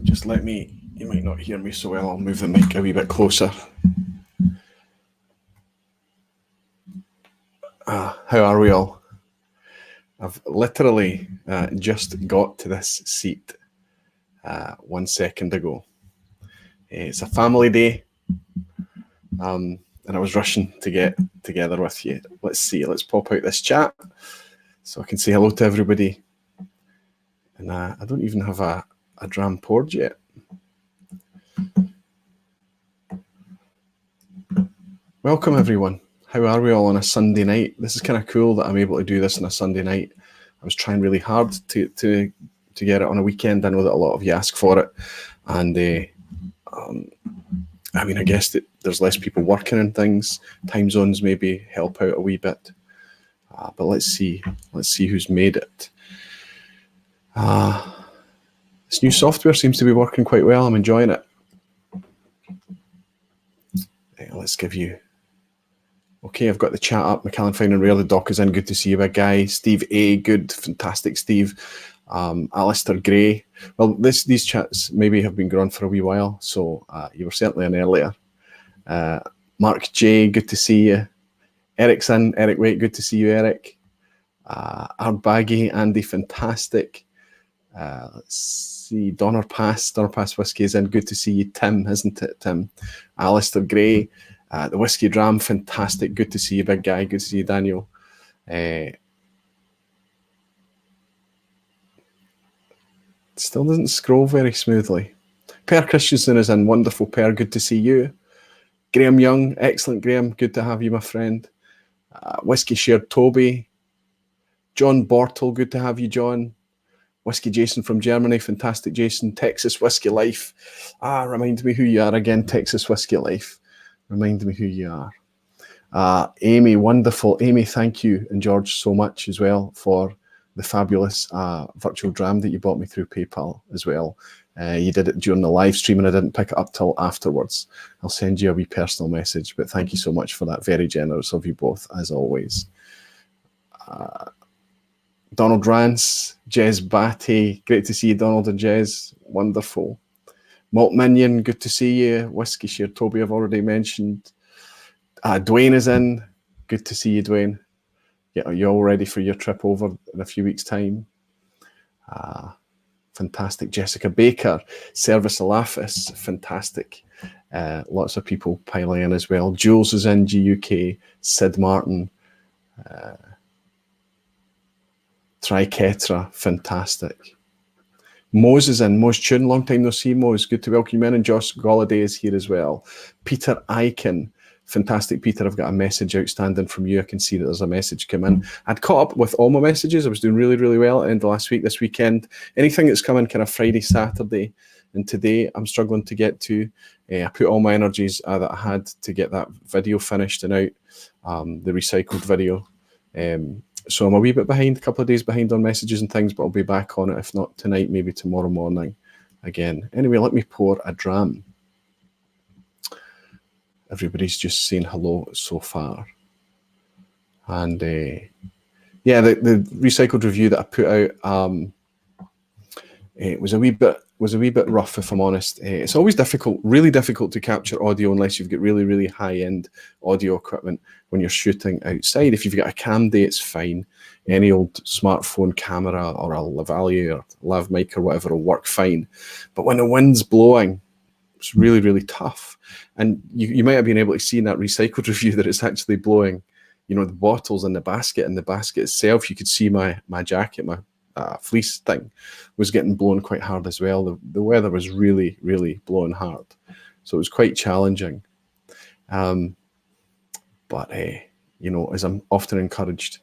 Just let me, you might not hear me so well, I'll move the mic a wee bit closer. How are we all? I've literally just got to this seat 1 second ago. It's a family day, and I was rushing to get together with you. Let's see, let's pop out this chat so I can say hello to everybody. And I don't even have a dram poured yet. Welcome everyone. How are we all on a Sunday night? This is kind of cool that I'm able to do this on a Sunday night. I was trying really hard to get it on a weekend. I know that a lot of you ask for it, and I mean, I guess that there's less people working and things. Time zones maybe help out a wee bit, but let's see who's made it. This new software seems to be working quite well. I'm enjoying it. Let's give you. Okay, I've got the chat up. McAllen Fine and Rare, the doc is in. Good to see you, big guy. Steve A, good, fantastic, Steve. Alistair Gray. Well, these chats maybe have been going for a wee while, so you were certainly in earlier. Mark J, good to see you. Eric's in. Eric Waite, good to see you, Eric. Ardbaggy, Andy, fantastic. Let's see, Donner Pass Whiskey is in. Good to see you, Tim, isn't it, Tim? Alistair Gray. The Whiskey Dram, fantastic. Good to see you, big guy. Good to see you, Daniel. Still doesn't scroll very smoothly. Per Christensen is in. Wonderful, Per. Good to see you. Graham Young, excellent, Graham. Good to have you, my friend. Whiskey Shared Toby. John Bortle, good to have you, John. Whiskey Jason from Germany, fantastic, Jason. Texas Whiskey Life. Remind me who you are again, Texas Whiskey Life. Remind me who you are. Amy, wonderful. Amy, thank you, and George, so much as well for the fabulous virtual dram that you bought me through PayPal as well. You did it during the live stream and I didn't pick it up till afterwards. I'll send you a wee personal message, but thank you so much for that. Very generous of you both, as always. Donald Rance, Jez Batty, great to see you, Donald and Jez. Wonderful. Malt Minion, good to see you. Whiskey Share Toby, I've already mentioned. Dwayne is in. Good to see you, Dwayne. Yeah, are you all ready for your trip over in a few weeks' time? Fantastic. Jessica Baker, Service Alafis, fantastic. Lots of people piling in as well. Jules is in, GUK. Sid Martin. Triketra, fantastic. Mose is in. Mose Tune, long time no see, Mose. Good to welcome you in. And Josh Golladay is here as well. Peter Eichen, fantastic, Peter. I've got a message outstanding from you. I can see that there's a message come in. I'd caught up with all my messages. I was doing really, really well at the end of last week, this weekend. Anything that's coming kind of Friday, Saturday, and today I'm struggling to get to. I put all my energies that I had to get that video finished and out, the recycled video. So I'm a wee bit behind, a couple of days behind on messages and things, but I'll be back on it. If not tonight, maybe tomorrow morning again. Anyway, let me pour a dram. Everybody's just saying hello so far. And yeah, the recycled review that I put out, it was a wee bit rough, if I'm honest. It's always difficult, really difficult to capture audio unless you've got really, really high-end audio equipment when you're shooting outside. If you've got a cam day, it's fine. Any old smartphone camera or a lavalier or lav mic or whatever will work fine. But when the wind's blowing, it's really, really tough. And you might have been able to see in that recycled review that it's actually blowing, you know, the bottles in the basket, and the basket itself, you could see my jacket, my fleece thing was getting blown quite hard as well. The weather was really, really blowing hard. So it was quite challenging. But, you know, as I'm often encouraged,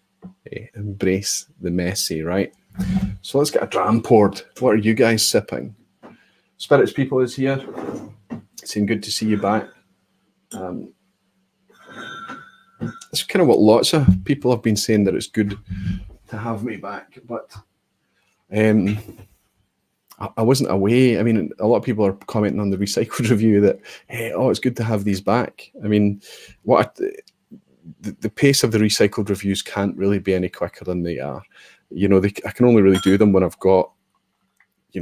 embrace the messy, right? So let's get a dram poured. What are you guys sipping? Spirits People is here. Saying good to see you back. It's kind of what lots of people have been saying, that it's good to have me back. But I wasn't away. I mean, a lot of people are commenting on the recycled review that, hey, oh, it's good to have these back. I mean, the pace of the recycled reviews can't really be any quicker than they are. You know, I can only really do them when I've got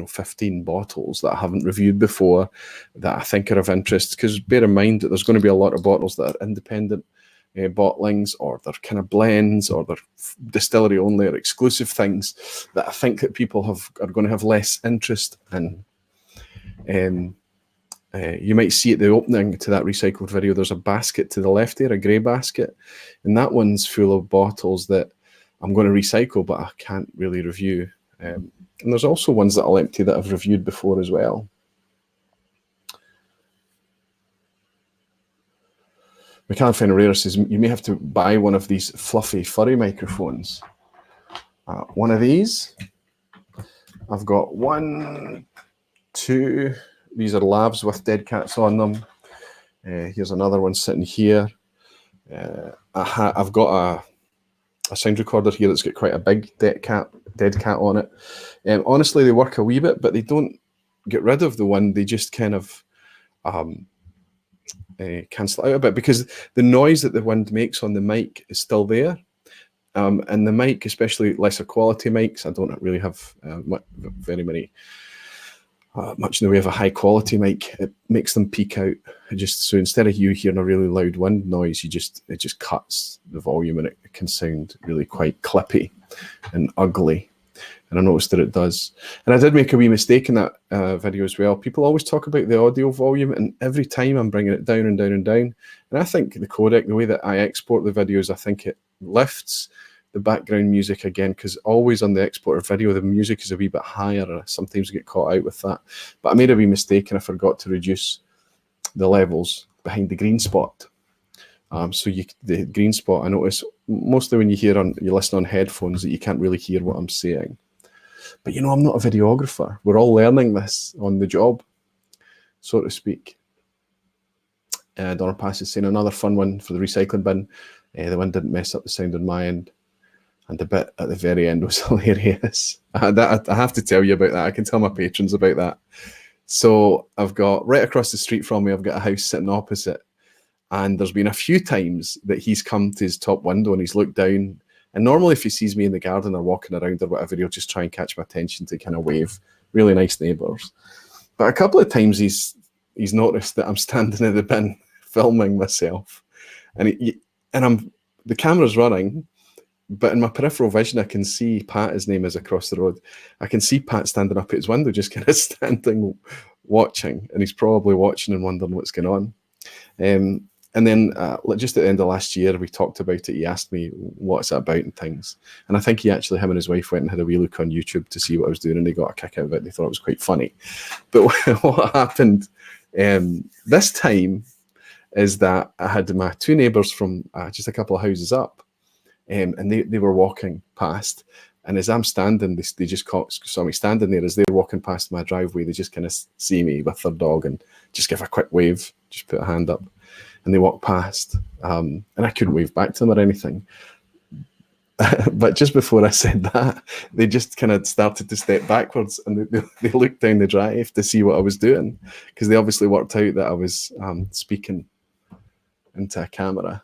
15 bottles that I haven't reviewed before that I think are of interest. Because bear in mind that there's going to be a lot of bottles that are independent bottlings, or they're kind of blends, or they're distillery only or exclusive things that I think that people are going to have less interest in. You might see at the opening to that recycled video, there's a basket to the left there, a grey basket, and that one's full of bottles that I'm going to recycle, but I can't really review. And there's also ones that I'll empty that I've reviewed before as well. McCann Ferreira says, you may have to buy one of these fluffy, furry microphones. One of these. I've got 1, 2. These are labs with dead cats on them. Here's another one sitting here. I've got a sound recorder here that's got quite a big dead cat on it. Honestly, they work a wee bit, but they don't get rid of the one. They just kind of cancel out a bit, because the noise that the wind makes on the mic is still there. And the mic, especially lesser quality mics, I don't really have very many, much in the way of a high quality mic. It makes them peak out. So instead of you hearing a really loud wind noise, it just cuts the volume, and it can sound really quite clippy and ugly. And I noticed that it does. And I did make a wee mistake in that video as well. People always talk about the audio volume, and every time I'm bringing it down and down and down. And I think the codec, the way that I export the videos, I think it lifts the background music again, because always on the exported video, the music is a wee bit higher, and I sometimes get caught out with that. But I made a wee mistake, and I forgot to reduce the levels behind the green spot. So the green spot, I notice mostly when you listen on headphones, that you can't really hear what I'm saying. But I'm not a videographer. We're all learning this on the job, so to speak. Donna Pass is saying, another fun one for the recycling bin. The wind didn't mess up the sound on my end. And the bit at the very end was hilarious. I have to tell you about that. I can tell my patrons about that. So I've got, right across the street from me, I've got a house sitting opposite. And there's been a few times that he's come to his top window and he's looked down. And normally if he sees me in the garden or walking around or whatever, he'll just try and catch my attention to kind of wave. Really nice neighbours. But a couple of times he's noticed that I'm standing in the bin filming myself. And the camera's running, but in my peripheral vision, I can see Pat, his name is, across the road. I can see Pat standing up at his window, just kind of standing, watching. And he's probably watching and wondering what's going on. And then just at the end of last year, we talked about it. He asked me what's it about and things. And I think him and his wife went and had a wee look on YouTube to see what I was doing, and they got a kick out of it. They thought it was quite funny. But what happened this time is that I had my two neighbours from just a couple of houses up, and they were walking past. And as I'm standing, they just saw me standing there. As they're walking past my driveway, they just kind of see me with their dog and just give a quick wave, just put a hand up. And they walk past, and I couldn't wave back to them or anything. But just before I said that, they just kind of started to step backwards, and they looked down the drive to see what I was doing, because they obviously worked out that I was speaking into a camera.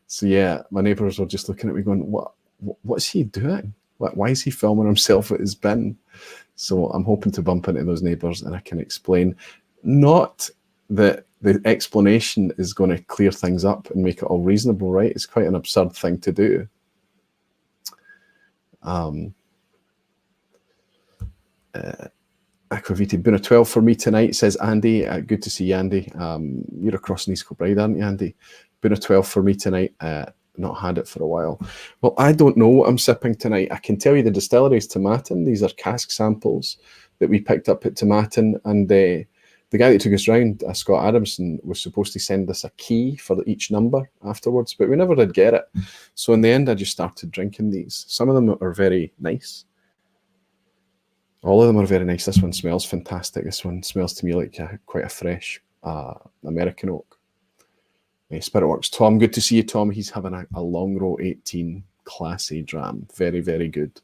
So yeah, my neighbours were just looking at me going, what's he doing? Why is he filming himself at his bin? So I'm hoping to bump into those neighbours and I can explain. Not that the explanation is going to clear things up and make it all reasonable, right? It's quite an absurd thing to do. Aquaviti, been a 12 for me tonight, says Andy. Good to see you, Andy. You're across in East Kilbride, aren't you, Andy? Been a 12 for me tonight. Not had it for a while. Well, I don't know what I'm sipping tonight. I can tell you the distillery is Tomatin. These are cask samples that we picked up at Tomatin, and the guy that took us round, Scott Adamson, was supposed to send us a key for each number afterwards, but we never did get it. So in the end, I just started drinking these. Some of them are very nice. All of them are very nice. This one smells fantastic. This one smells to me like quite a fresh American oak. Spiritworks. Tom, good to see you, Tom. He's having a Long Row 18 Class A dram. Very, very good.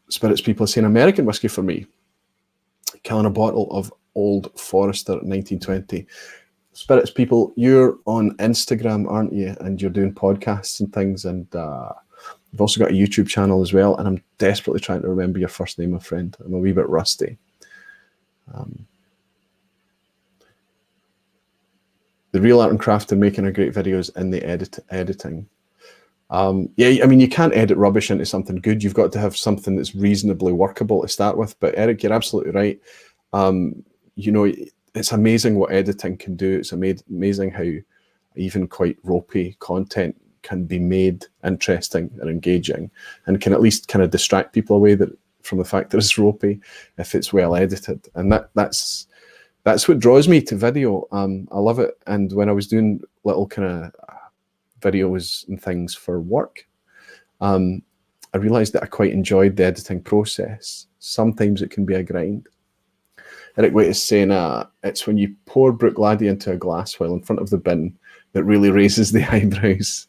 Spirits people are saying American whiskey for me. Killing a bottle of Old Forester 1920. Spirits people, you're on Instagram, aren't you? And you're doing podcasts and things. And I've also got a YouTube channel as well, and I'm desperately trying to remember your first name, my friend. I'm a wee bit rusty. The real art and craft in making a great video is in the editing. Yeah, I mean, you can't edit rubbish into something good. You've got to have something that's reasonably workable to start with. But Eric, you're absolutely right. You know, it's amazing what editing can do. It's amazing how even quite ropey content can be made interesting and engaging, and can at least kind of distract people away from the fact that it's ropey if it's well edited. And that's what draws me to video. I love it. And when I was doing little kind of videos and things for work, I realized that I quite enjoyed the editing process. Sometimes it can be a grind. Eric Waite is saying it's when you pour Brook-Laddie into a glass while in front of the bin that really raises the eyebrows.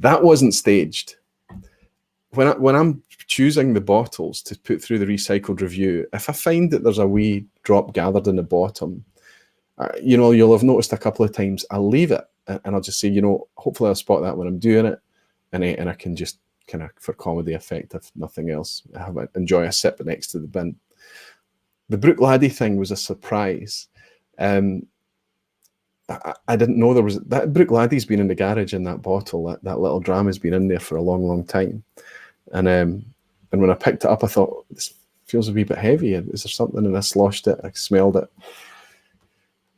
That wasn't staged. When I'm choosing the bottles to put through the recycled review, if I find that there's a wee drop gathered in the bottom, you know, you'll have noticed a couple of times, I'll leave it and I'll just say, you know, hopefully I'll spot that when I'm doing it, and I can just kind of, for comedy effect, if nothing else, enjoy a sip next to the bin. The Brook-Laddie thing was a surprise. I didn't know there was that. Brook-Laddie's been in the garage in that bottle. That little drama's been in there for a long, long time. And when I picked it up, I thought, this feels a wee bit heavy. Is there something? And I sloshed it. I smelled it.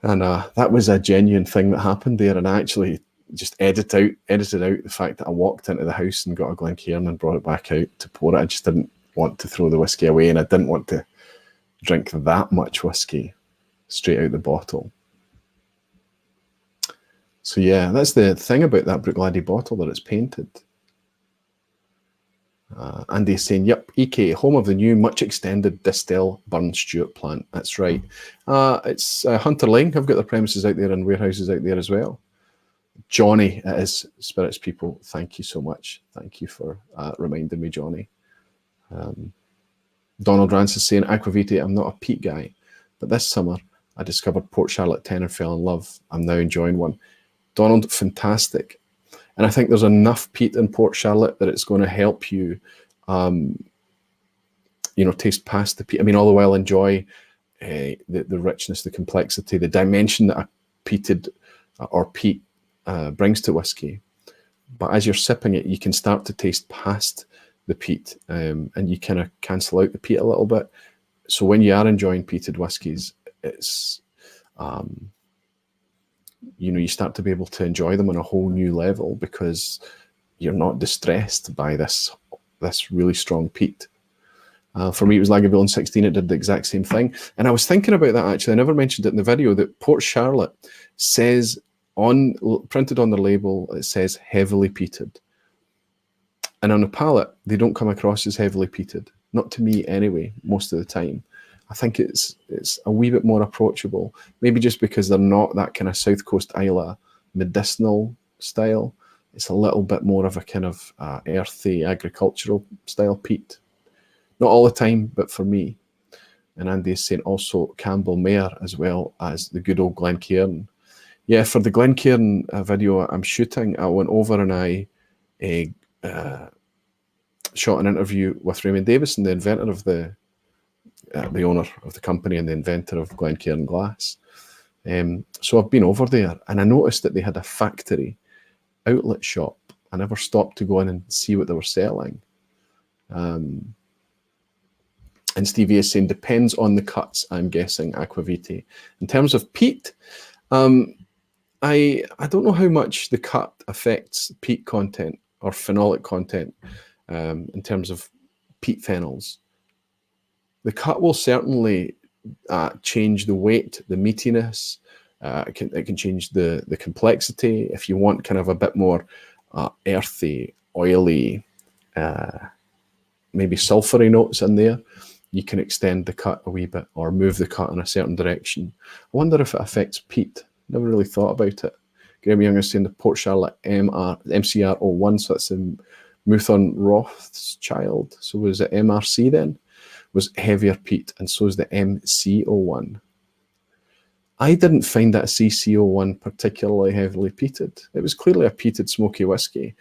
And that was a genuine thing that happened there. And I actually just edited out the fact that I walked into the house and got a Glencairn and brought it back out to pour it. I just didn't want to throw the whiskey away, and I didn't want to drink that much whiskey straight out the bottle. So yeah, that's the thing about that Brook-Laddie bottle, that it's painted. Andy's saying, yep, EK, home of the new, much extended Distel Burn Stewart plant. That's right. It's Hunter Lane. I've got their premises out there and warehouses out there as well. Johnny, it is Spirits People. Thank you so much. Thank you for reminding me, Johnny. Donald Rance is saying, Aquavite, I'm not a peat guy, but this summer I discovered Port Charlotte 10 and fell in love. I'm now enjoying one. Donald, fantastic. And I think there's enough peat in Port Charlotte that it's going to help you, you know, taste past the peat. I mean, all the while enjoy the richness, the complexity, the dimension that a peated or peat brings to whiskey. But as you're sipping it, you can start to taste past the peat, and you kind of cancel out the peat a little bit. So when you are enjoying peated whiskies, it's you know, you start to be able to enjoy them on a whole new level because you're not distressed by this really strong peat. For me, it was Lagavulin 16. It did the exact same thing. And I was thinking about that, actually. I never mentioned it in the video, that Port Charlotte says, printed on the label, it says heavily peated. And on the palate, they don't come across as heavily peated. Not to me anyway, most of the time. I think it's a wee bit more approachable. Maybe just because they're not that kind of South Coast Isla medicinal style. It's a little bit more of a kind of earthy agricultural style peat. Not all the time, but for me. And Andy is saying also Campbell Mayor as well as the good old Glencairn. Yeah, for the Glencairn video I'm shooting, I went over and I shot an interview with Raymond Davison, the inventor of the owner of the company and the inventor of Glencairn glass. So I've been over there and I noticed that they had a factory outlet shop. I never stopped to go in and see what they were selling. And Stevie is saying, depends on the cuts, I'm guessing, Aquavite. In terms of peat, I don't know how much the cut affects peat content or phenolic content in terms of peat phenols. The cut will certainly change the weight, the meatiness. It can change the complexity. If you want kind of a bit more earthy, oily, maybe sulfury notes in there, you can extend the cut a wee bit or move the cut in a certain direction. I wonder if it affects peat. Never really thought about it. Graham Young is saying the Port Charlotte MCR01, so that's in Mouthon Rothschild. So was it MRC then? Was heavier peat, and so is the MC01. I didn't find that CC01 particularly heavily peated. It was clearly a peated smoky whiskey,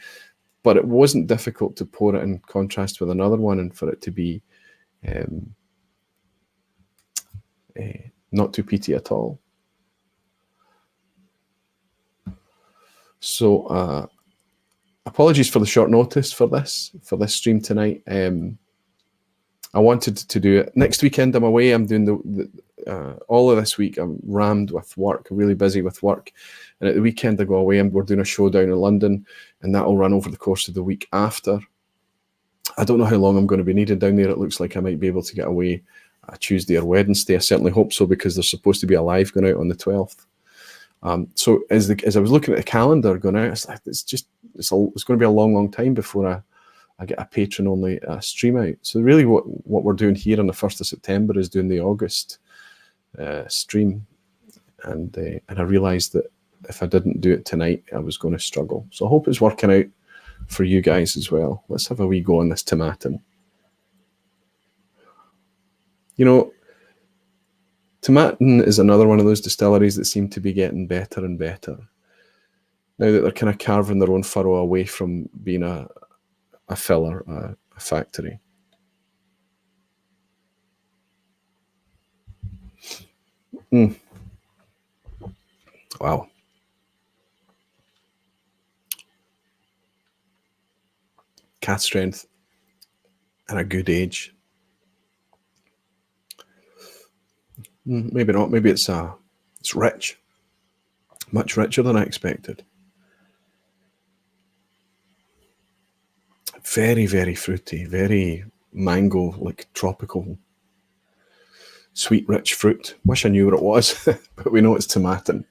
but it wasn't difficult to pour it in contrast with another one and for it to be not too peaty at all. So apologies for the short notice for this stream tonight. I wanted to do it next weekend. I'm away. I'm doing all of this week. I'm rammed with work, really busy with work. And at the weekend I go away and we're doing a show down in London, and that'll run over the course of the week after. I don't know how long I'm going to be needed down there. It looks like I might be able to get away Tuesday or Wednesday. I certainly hope so, because there's supposed to be a live going out on the 12th. So as I was looking at the calendar going out, it's like, it's going to be a long time before I get a patron only stream out. So really what we're doing here on the 1st of September is doing the August stream. And I realized that if I didn't do it tonight, I was going to struggle. So I hope it's working out for you guys as well. Let's have a wee go on this tomatin. You know, tomatin is another one of those distilleries that seem to be getting better and better. Now that they're kind of carving their own furrow away from being a filler, a factory. Wow. Cask strength and a good age. Maybe not. Maybe it's rich, much richer than I expected. Very, very fruity, very mango, like tropical, sweet, rich fruit. Wish I knew what it was, but we know it's tomatin.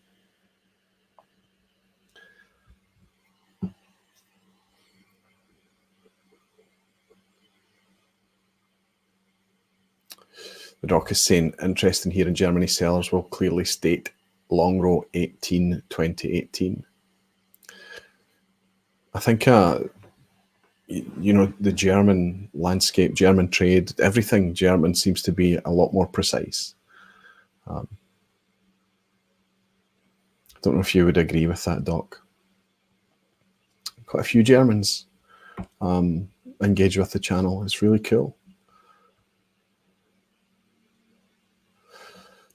The doc is saying, interesting here in Germany, sellers will clearly state Longrow 18, 2018. I think, you know, the German landscape, German trade, everything German seems to be a lot more precise. I don't know if you would agree with that, Doc. Quite a few Germans engage with the channel. It's really cool.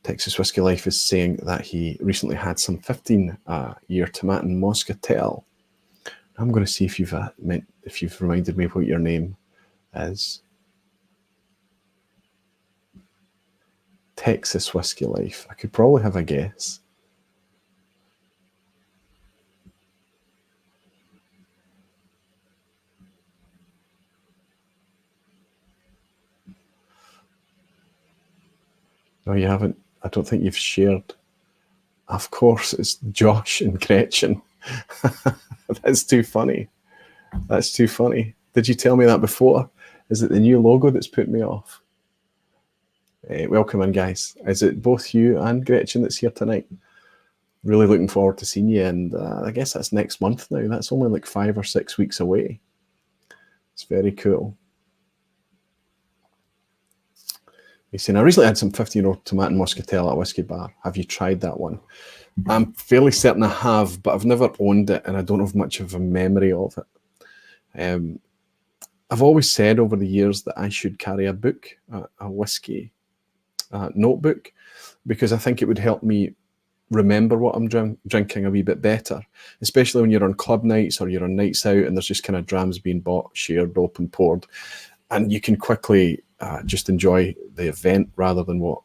Texas Whiskey Life is saying that he recently had some 15-year tomatin Moscatel. I'm going to see if you've reminded me what your name is. Texas Whiskey Life. I could probably have a guess. No, you haven't. I don't think you've shared. Of course, it's Josh and Gretchen. That's too funny. That's too funny. Did you tell me that before? Is it the new logo that's put me off? Welcome in, guys. Is it both you and Gretchen that's here tonight? Really looking forward to seeing you. And I guess that's next month now. That's only like 5 or 6 weeks away. It's very cool. He's saying, I recently had some 15-year-old tomatin Moscatel at a whiskey bar. Have you tried that one? I'm fairly certain I have, but I've never owned it, and I don't have much of a memory of it. I've always said over the years that I should carry a book, a whiskey notebook, because I think it would help me remember what I'm drinking a wee bit better, especially when you're on club nights or you're on nights out and there's just kind of drams being bought, shared, open, poured, and you can quickly just enjoy the event rather than what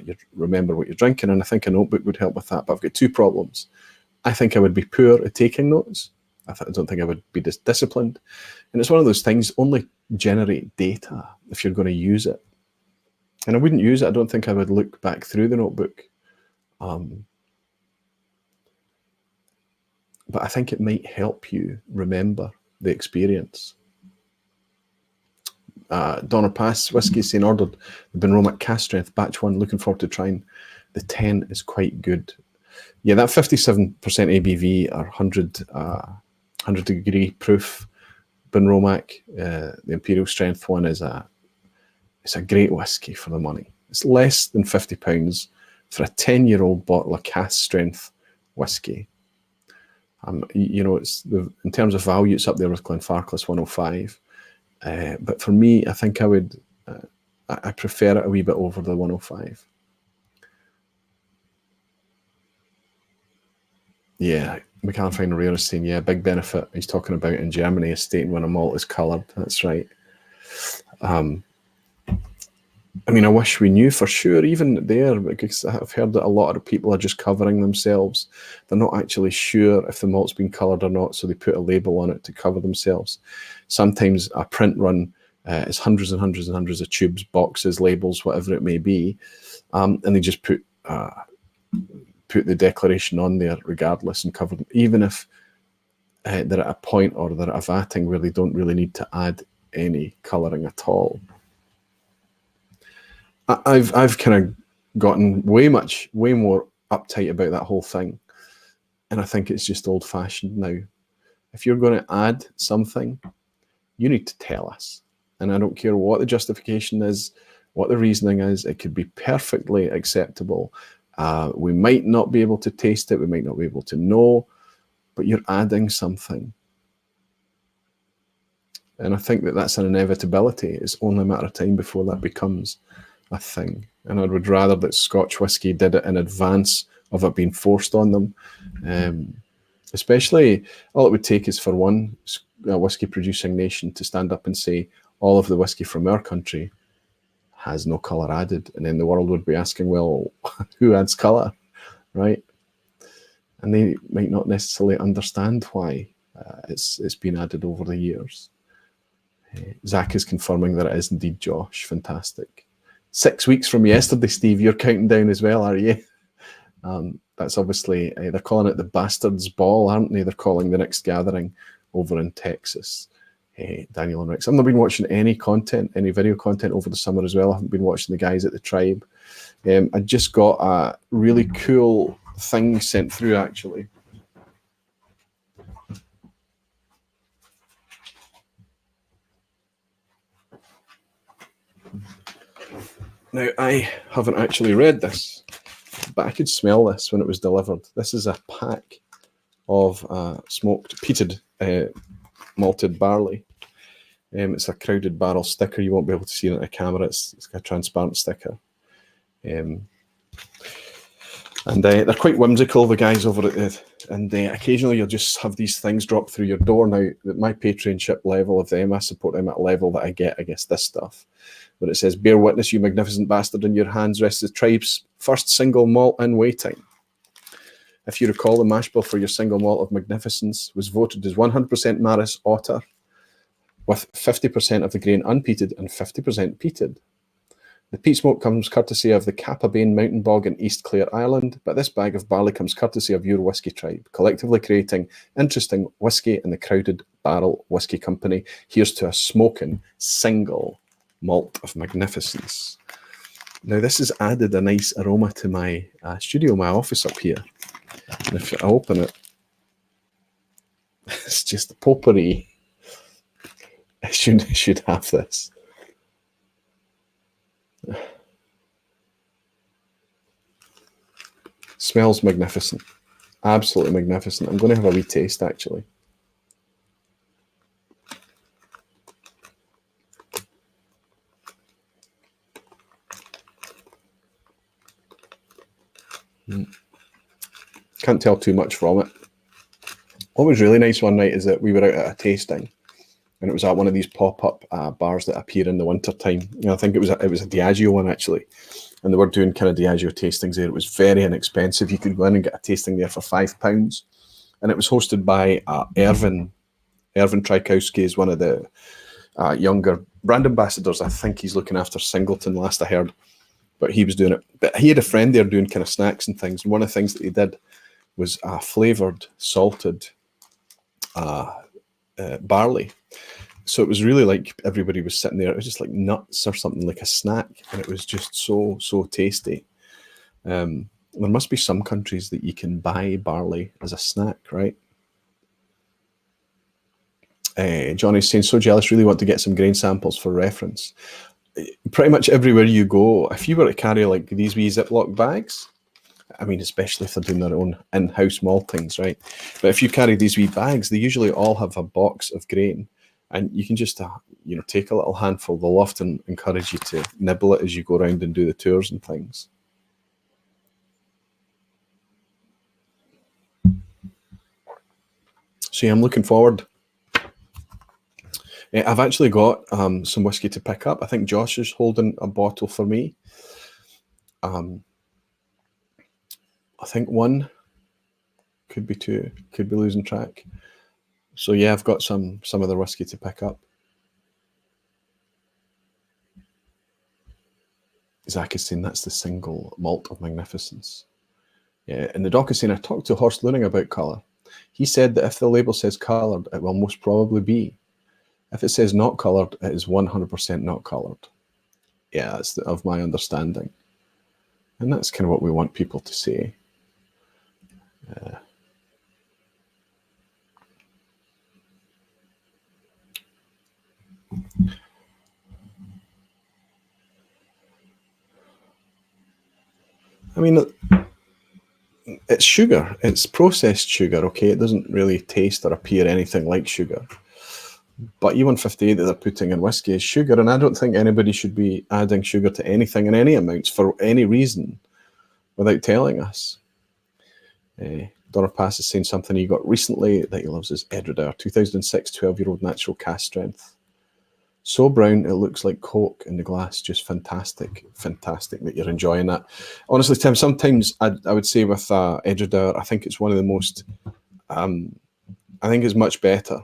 you remember what you're drinking. And I think a notebook would help with that. But I've got 2 problems. I think I would be poor at taking notes. I don't think I would be disciplined. And it's one of those things, only generate data if you're going to use it. And I wouldn't use it. I don't think I would look back through the notebook. But I think it might help you remember the experience. Donner Pass Whiskey saying, ordered the Benromac Cask Strength Batch 1. Looking forward to trying. The 10 is quite good. Yeah, that 57% ABV or 100 degree proof Benromac, the Imperial Strength one, it's a great whiskey for the money. It's less than £50 for a 10-year-old bottle of Cask Strength whiskey. You know, in terms of value, it's up there with Glenfarclas 105. But for me, I think I prefer it a wee bit over the 105. Yeah, we can't find a rarest thing. Yeah, big benefit he's talking about in Germany is stating when a malt is coloured. That's right. I mean, I wish we knew for sure, even there, because I've heard that a lot of people are just covering themselves. They're not actually sure if the malt's been coloured or not, so they put a label on it to cover themselves. Sometimes a print run is hundreds and hundreds and hundreds of tubes, boxes, labels, whatever it may be, and they just put the declaration on there regardless and cover them, even if they're at a point or they're at a vatting where they don't really need to add any colouring at all. I've kind of gotten way more uptight about that whole thing, and I think it's just old-fashioned now. If you're going to add something, you need to tell us, and I don't care what the justification is, what the reasoning is. It could be perfectly acceptable. We might not be able to taste it, we might not be able to know, but you're adding something. And I think that that's an inevitability. It's only a matter of time before that becomes a thing. And I would rather that Scotch whisky did it in advance of it being forced on them. Especially, all it would take is for one whisky producing nation to stand up and say, all of the whisky from our country has no colour added. And then the world would be asking, well, who adds colour, right? And they might not necessarily understand why it's been added over the years. Zach is confirming that it is indeed Josh. Fantastic. 6 weeks from yesterday, Steve, you're counting down as well, are you? That's obviously, they're calling it the Bastards Ball, aren't they? They're calling the next gathering over in Texas. Daniel and Rex. I've not been watching any video content over the summer as well. I haven't been watching the guys at the Tribe. I just got a really cool thing sent through, actually. Now, I haven't actually read this, but I could smell this when it was delivered. This is a pack of smoked, peated, malted barley. It's a crowded barrel sticker. You won't be able to see it on a camera. It's a transparent sticker. And they're quite whimsical, the guys over at it. And occasionally you'll just have these things drop through your door. Now, at my Patreonship level of them, I support them at a level that I get, I guess, this stuff. But it says, bear witness, you magnificent bastard, in your hands rests the Tribe's first single malt in waiting. If you recall, the mash bill for your single malt of magnificence was voted as 100% Maris Otter, with 50% of the grain unpeated and 50% peated. The peat smoke comes courtesy of the Kappa Bane Mountain Bog in East Clare, Ireland, but this bag of barley comes courtesy of your Whisky Tribe, collectively creating interesting whisky in the Crowded Barrel Whisky Company. Here's to a smoking single malt of magnificence. Now, this has added a nice aroma to my studio, my office up here. And if I open it, it's just the potpourri. I should have this. Smells magnificent. Absolutely magnificent. I'm going to have a wee taste, actually. Can't tell too much from it. What was really nice one night is that we were out at a tasting, and it was at one of these pop-up bars that appear in the winter time. You know, I think it was a Diageo one, actually, and they were doing kind of Diageo tastings there. It was very inexpensive. You could go in and get a tasting there for £5, and it was hosted by Ervin. Ervin Trajkowski is one of the younger brand ambassadors. I think he's looking after Singleton, last I heard, but he was doing it. But he had a friend there doing kind of snacks and things, and one of the things that he did was flavoured, salted barley. So it was really like everybody was sitting there. It was just like nuts or something, like a snack, and it was just so tasty. There must be some countries that you can buy barley as a snack, right? Johnny's saying, so jealous, really want to get some grain samples for reference. Pretty much everywhere you go, if you were to carry like these wee Ziploc bags, I mean, especially if they're doing their own in-house maltings, right? But if you carry these wee bags, they usually all have a box of grain, and you can just, you know, take a little handful. They'll often encourage you to nibble it as you go around and do the tours and things. So yeah, I'm looking forward. I've actually got some whiskey to pick up. I think Josh is holding a bottle for me. I think one, could be two, could be losing track. So yeah, I've got some other whiskey to pick up. Zach is saying that's the single malt of magnificence. Yeah, and the doc is saying, I talked to Horst Luning about colour. He said that if the label says coloured, it will most probably be. If it says not coloured, it is 100% not coloured. Yeah, that's of my understanding. And that's kind of what we want people to say. I mean, it's sugar. It's processed sugar, okay? It doesn't really taste or appear anything like sugar. But E158 that they're putting in whiskey is sugar, and I don't think anybody should be adding sugar to anything in any amounts for any reason without telling us. Donna Pass is saying something he got recently that he loves is Edredar, 2006 12-year-old natural cask strength. So brown, it looks like Coke in the glass. Just fantastic. Fantastic that you're enjoying that. Honestly, Tim, sometimes I would say with Edredar, I think it's one of the most, I think it's much better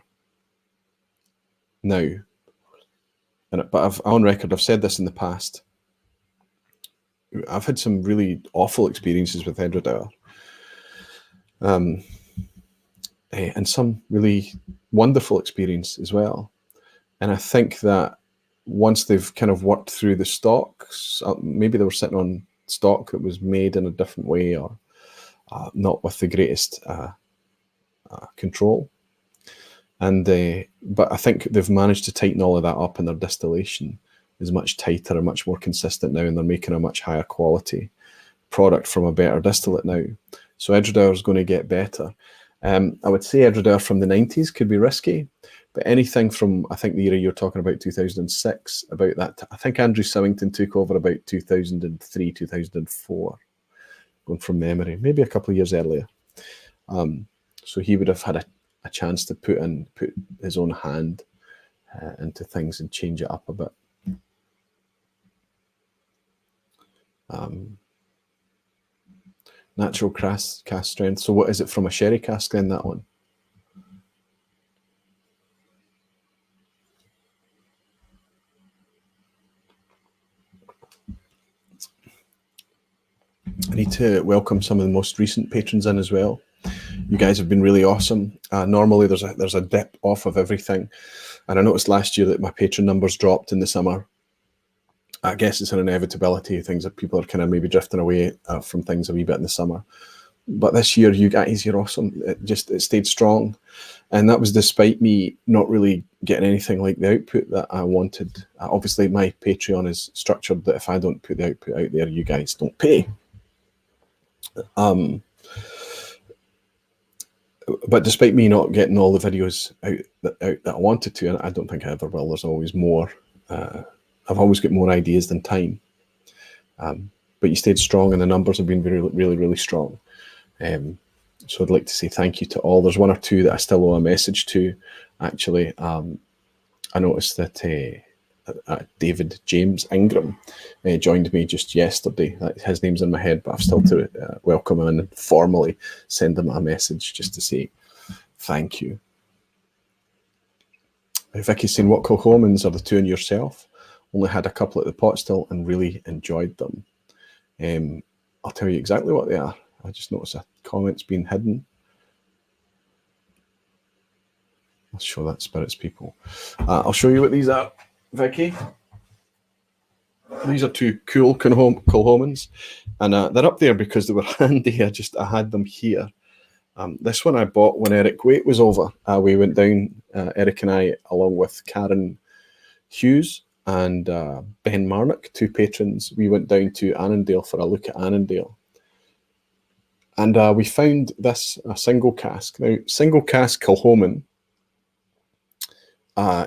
now. But on record, I've said this in the past. I've had some really awful experiences with Edredar. And some really wonderful experience as well. And I think that once they've kind of worked through the stocks, maybe they were sitting on stock that was made in a different way or not with the greatest control. But I think they've managed to tighten all of that up, and their distillation is much tighter and much more consistent now, and they're making a much higher quality product from a better distillate now. So Edredar is going to get better. I would say Edredar from the 90s could be risky, but anything from, I think the era you're talking about, 2006, about that, I think Andrew Symington took over about 2003, 2004, going from memory, maybe a couple of years earlier. So he would have had a chance to put his own hand into things and change it up a bit. Natural cask strength. So what is it from a sherry cask then, that one? I need to welcome some of the most recent patrons in as well. You guys have been really awesome. Normally there's a dip off of everything. And I noticed last year that my patron numbers dropped in the summer. I guess it's an inevitability. Things that people are kind of maybe drifting away from things a wee bit in the summer. But this year, you guys, you're awesome. It stayed strong. And that was despite me not really getting anything like the output that I wanted. Obviously, my Patreon is structured that if I don't put the output out there, you guys don't pay. But despite me not getting all the videos out that I wanted to, and I don't think I ever will, there's always more. I've always got more ideas than time. But you stayed strong, and the numbers have been really, really, really strong. So I'd like to say thank you to all. There's one or two that I still owe a message to, actually. I noticed that David James Ingram joined me just yesterday. His name's in my head, but I've still to welcome him and formally send him a message just to say thank you. Vicky's saying, what Kilchoman's are the two and yourself? Only had a couple at the pot still and really enjoyed them. I'll tell you exactly what they are. I just noticed a comment's been hidden. I'll show that, Spirits people. I'll show you what these are, Vicky. These are two cool Kilchomans, and they're up there because they were handy. I had them here. This one I bought when Eric Waite was over. We went down, Eric and I, along with Karen Hughes and Ben Marnock, two patrons. We went down to Annandale for a look at Annandale. And we found this, a single cask. Now, single cask Kilchoman,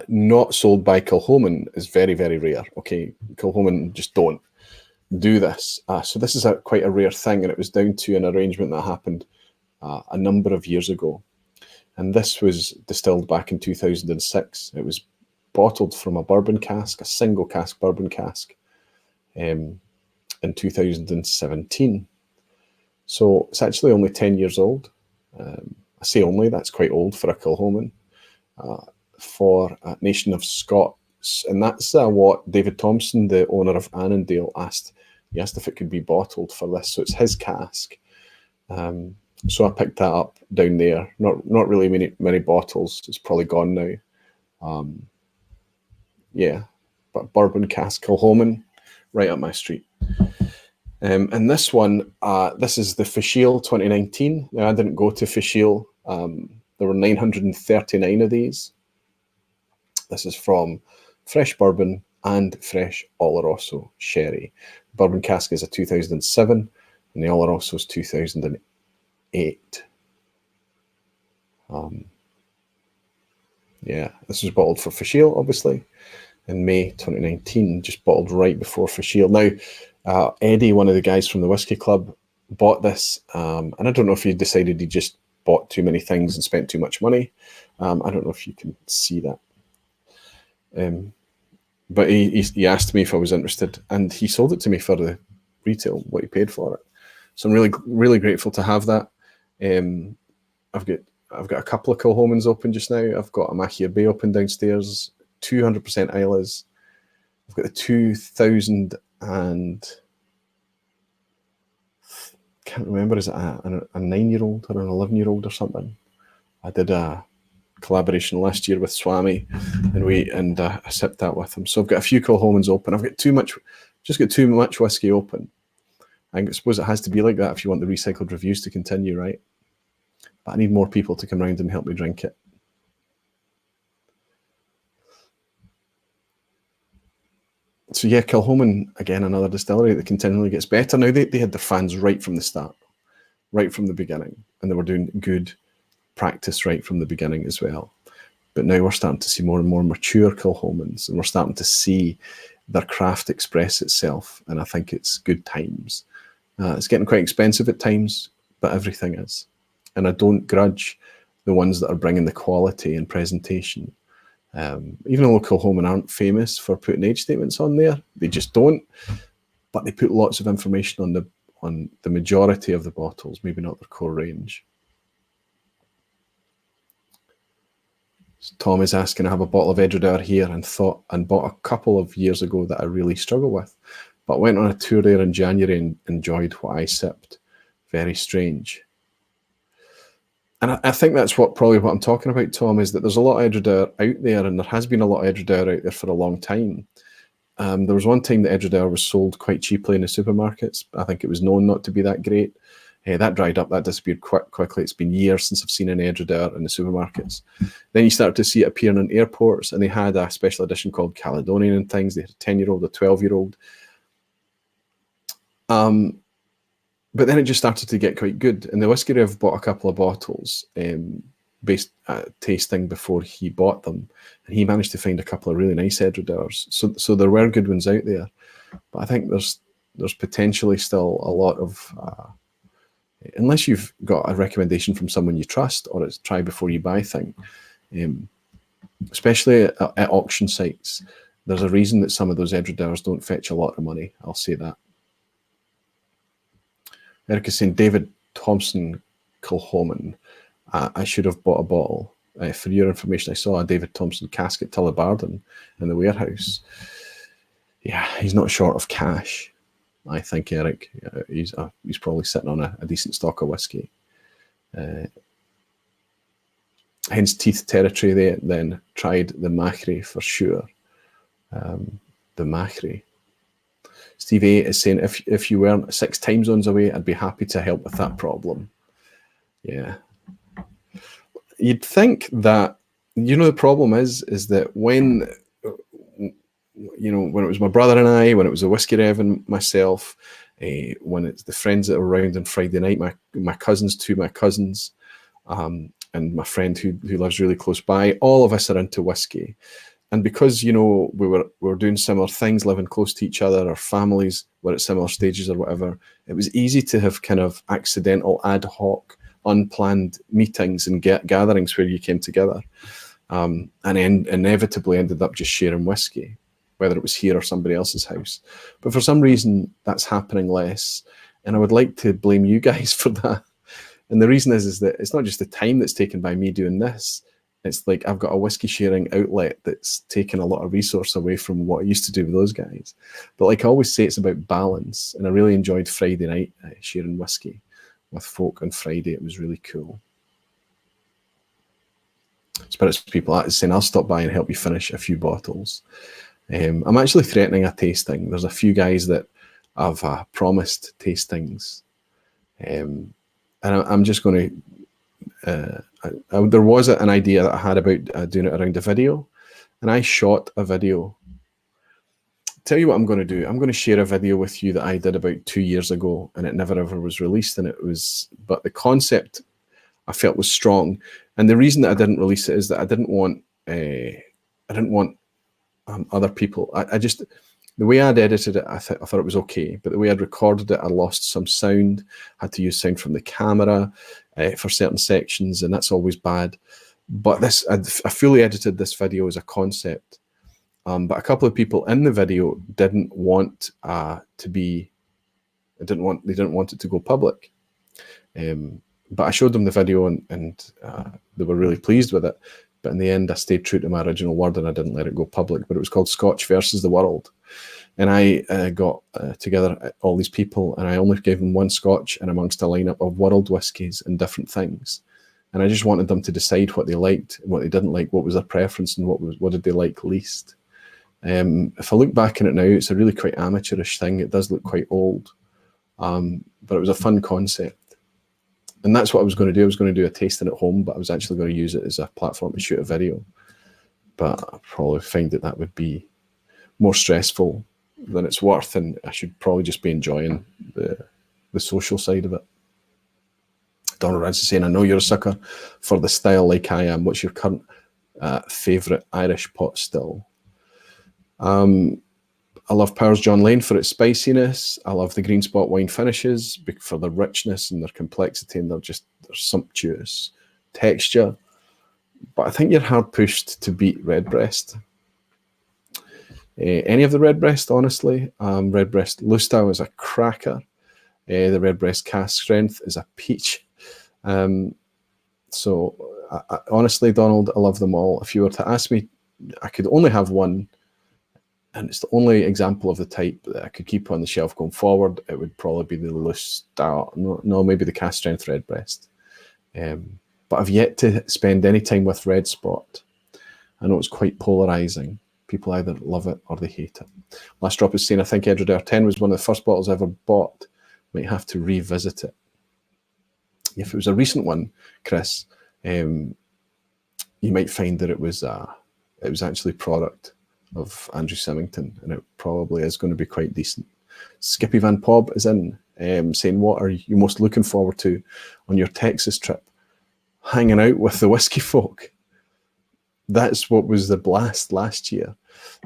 not sold by Kilchoman, is very, very rare. Okay, Kilchoman just don't do this. So this is quite a rare thing, and it was down to an arrangement that happened a number of years ago. And this was distilled back in 2006. It was bottled from a bourbon cask, a single cask bourbon cask, in 2017. So it's actually only 10 years old. I say only, that's quite old for a Kilchoman, for a nation of Scots. And that's what David Thompson, the owner of Annandale, asked. He asked if it could be bottled for this. So it's his cask. So I picked that up down there. Not really many bottles. It's probably gone now. Yeah, but bourbon cask Kilchoman, right up my street. And this one, this is the Fisheel 2019. Now, I didn't go to Fisheel. There were 939 of these. This is from fresh bourbon and fresh Oloroso sherry. Bourbon cask is a 2007, and the Oloroso is 2008. Yeah, this was bottled for Fisheel, obviously, in May 2019, just bottled right before Fisheel. Now, Eddie, one of the guys from the Whiskey Club, bought this, and I don't know if he decided he just bought too many things and spent too much money. I don't know if you can see that. But he asked me if I was interested, and he sold it to me for the retail, what he paid for it. So I'm really grateful to have that. I've got a couple of Kilchomans open just now. I've got a Machia Bay open downstairs, 200% Islas. I've got the 2000 and can't remember, is it a 9-year-old or an 11-year-old or something? I did a collaboration last year with Swami, and I sipped that with him. So I've got a few Kilchomans open. I've got too much whiskey open. I suppose it has to be like that if you want the recycled reviews to continue, right? But I need more people to come around and help me drink it. So yeah, Kilchoman, again, another distillery that continually gets better. Now, they had their fans right from the start, right from the beginning, and they were doing good practice right from the beginning as well. But now we're starting to see more and more mature Kilchomans, and we're starting to see their craft express itself, and I think it's good times. It's getting quite expensive at times, but everything is. And I don't grudge the ones that are bringing the quality and presentation. Even though Kilchoman aren't famous for putting age statements on there, they just don't. But they put lots of information on the majority of the bottles, maybe not their core range. So Tom is asking, I have a bottle of Edredar here and bought a couple of years ago that I really struggle with, but went on a tour there in January and enjoyed what I sipped. Very strange. And I think that's probably what I'm talking about, Tom, is that there's a lot of Edredar out there, and there has been a lot of Edredar out there for a long time. There was one time that Edredar was sold quite cheaply in the supermarkets. I think it was known not to be that great. That dried up, that disappeared quickly. It's been years since I've seen an Edredar in the supermarkets. Then you start to see it appearing in airports, and they had a special edition called Caledonian and things. They had a 10-year-old, a 12-year-old. But then it just started to get quite good. And the Whiskey Rev bought a couple of bottles based tasting before he bought them. And he managed to find a couple of really nice Edredars. So there were good ones out there. But I think there's potentially still a lot of, unless you've got a recommendation from someone you trust, or it's try before you buy thing, especially at auction sites, there's a reason that some of those Edredars don't fetch a lot of money. I'll say that. Eric is saying, David Thompson Kilchoman. I should have bought a bottle. For your information, I saw a David Thompson cask at Tullabarden in the warehouse. Yeah, he's not short of cash, I think, Eric. He's probably sitting on a decent stock of whiskey. Hence Teeth Territory, they then tried the Machrie for sure. The Machrie. Steve A is saying, if you weren't 6 time zones away, I'd be happy to help with that problem. Yeah. You'd think that, the problem is that when it was my brother and I, when it was a Whiskey Rev and myself, when it's the friends that are around on Friday night, my cousins, two of my cousins, and my friend who lives really close by, all of us are into whiskey. And because, you know, we were doing similar things, living close to each other, our families were at similar stages or whatever, it was easy to have kind of accidental, ad hoc, unplanned meetings and gatherings where you came together, and inevitably ended up just sharing whiskey, whether it was here or somebody else's house. But for some reason, that's happening less. And I would like to blame you guys for that. And the reason is that it's not just the time that's taken by me doing this. It's like I've got a whiskey sharing outlet that's taken a lot of resource away from what I used to do with those guys. But like I always say, it's about balance. And I really enjoyed Friday night sharing whiskey with folk on Friday. It was really cool. Spirits people are saying, I'll stop by and help you finish a few bottles. I'm actually threatening a tasting. There's a few guys that I've promised tastings. And I'm just going to... there was an idea that I had about doing it around a video, and I shot a video. Tell you what I'm going to do. I'm going to share a video with you that I did about 2 years ago, and it never ever was released. But the concept I felt was strong, and the reason that I didn't release it is that I didn't want other people. The way I'd edited it, I thought it was okay, but the way I'd recorded it, I lost some sound, had to use sound from the camera for certain sections, and that's always bad. But I fully edited this video as a concept, but a couple of people in the video didn't want it to go public. But I showed them the video, and they were really pleased with it. But in the end, I stayed true to my original word, and I didn't let it go public. But it was called Scotch versus the World. And I got together all these people, and I only gave them one Scotch and amongst a lineup of world whiskies and different things. And I just wanted them to decide what they liked and what they didn't like, what was their preference, and what did they like least. If I look back on it now, it's a really quite amateurish thing. It does look quite old, but it was a fun concept. And that's what I was going to do. I was going to do a tasting at home, but I was actually going to use it as a platform to shoot a video. But I probably find that would be more stressful than it's worth, and I should probably just be enjoying the social side of it. Donald Rance is saying, I know you're a sucker for the style like I am. What's your current favourite Irish pot still? I love Powers John Lane for its spiciness. I love the Green Spot wine finishes for their richness and their complexity, and their sumptuous texture. But I think you're hard pushed to beat Redbreast. Any of the Redbreast, honestly. Redbreast Lustau is a cracker. The Redbreast Cask Strength is a peach. So honestly, Donald, I love them all. If you were to ask me, I could only have one, and it's the only example of the type that I could keep on the shelf going forward. It would probably be the Lustau. No, maybe the Cask Strength Redbreast. But I've yet to spend any time with Red Spot. I know it's quite polarizing. People either love it or they hate it. Last Drop is saying, I think Edward R10 was one of the first bottles I ever bought. Might have to revisit it. If it was a recent one, Chris, you might find that it was actually product of Andrew Symington, and it probably is going to be quite decent. Skippy Van Pob is in, saying, what are you most looking forward to on your Texas trip? Hanging out with the whiskey folk. That's what was the blast last year.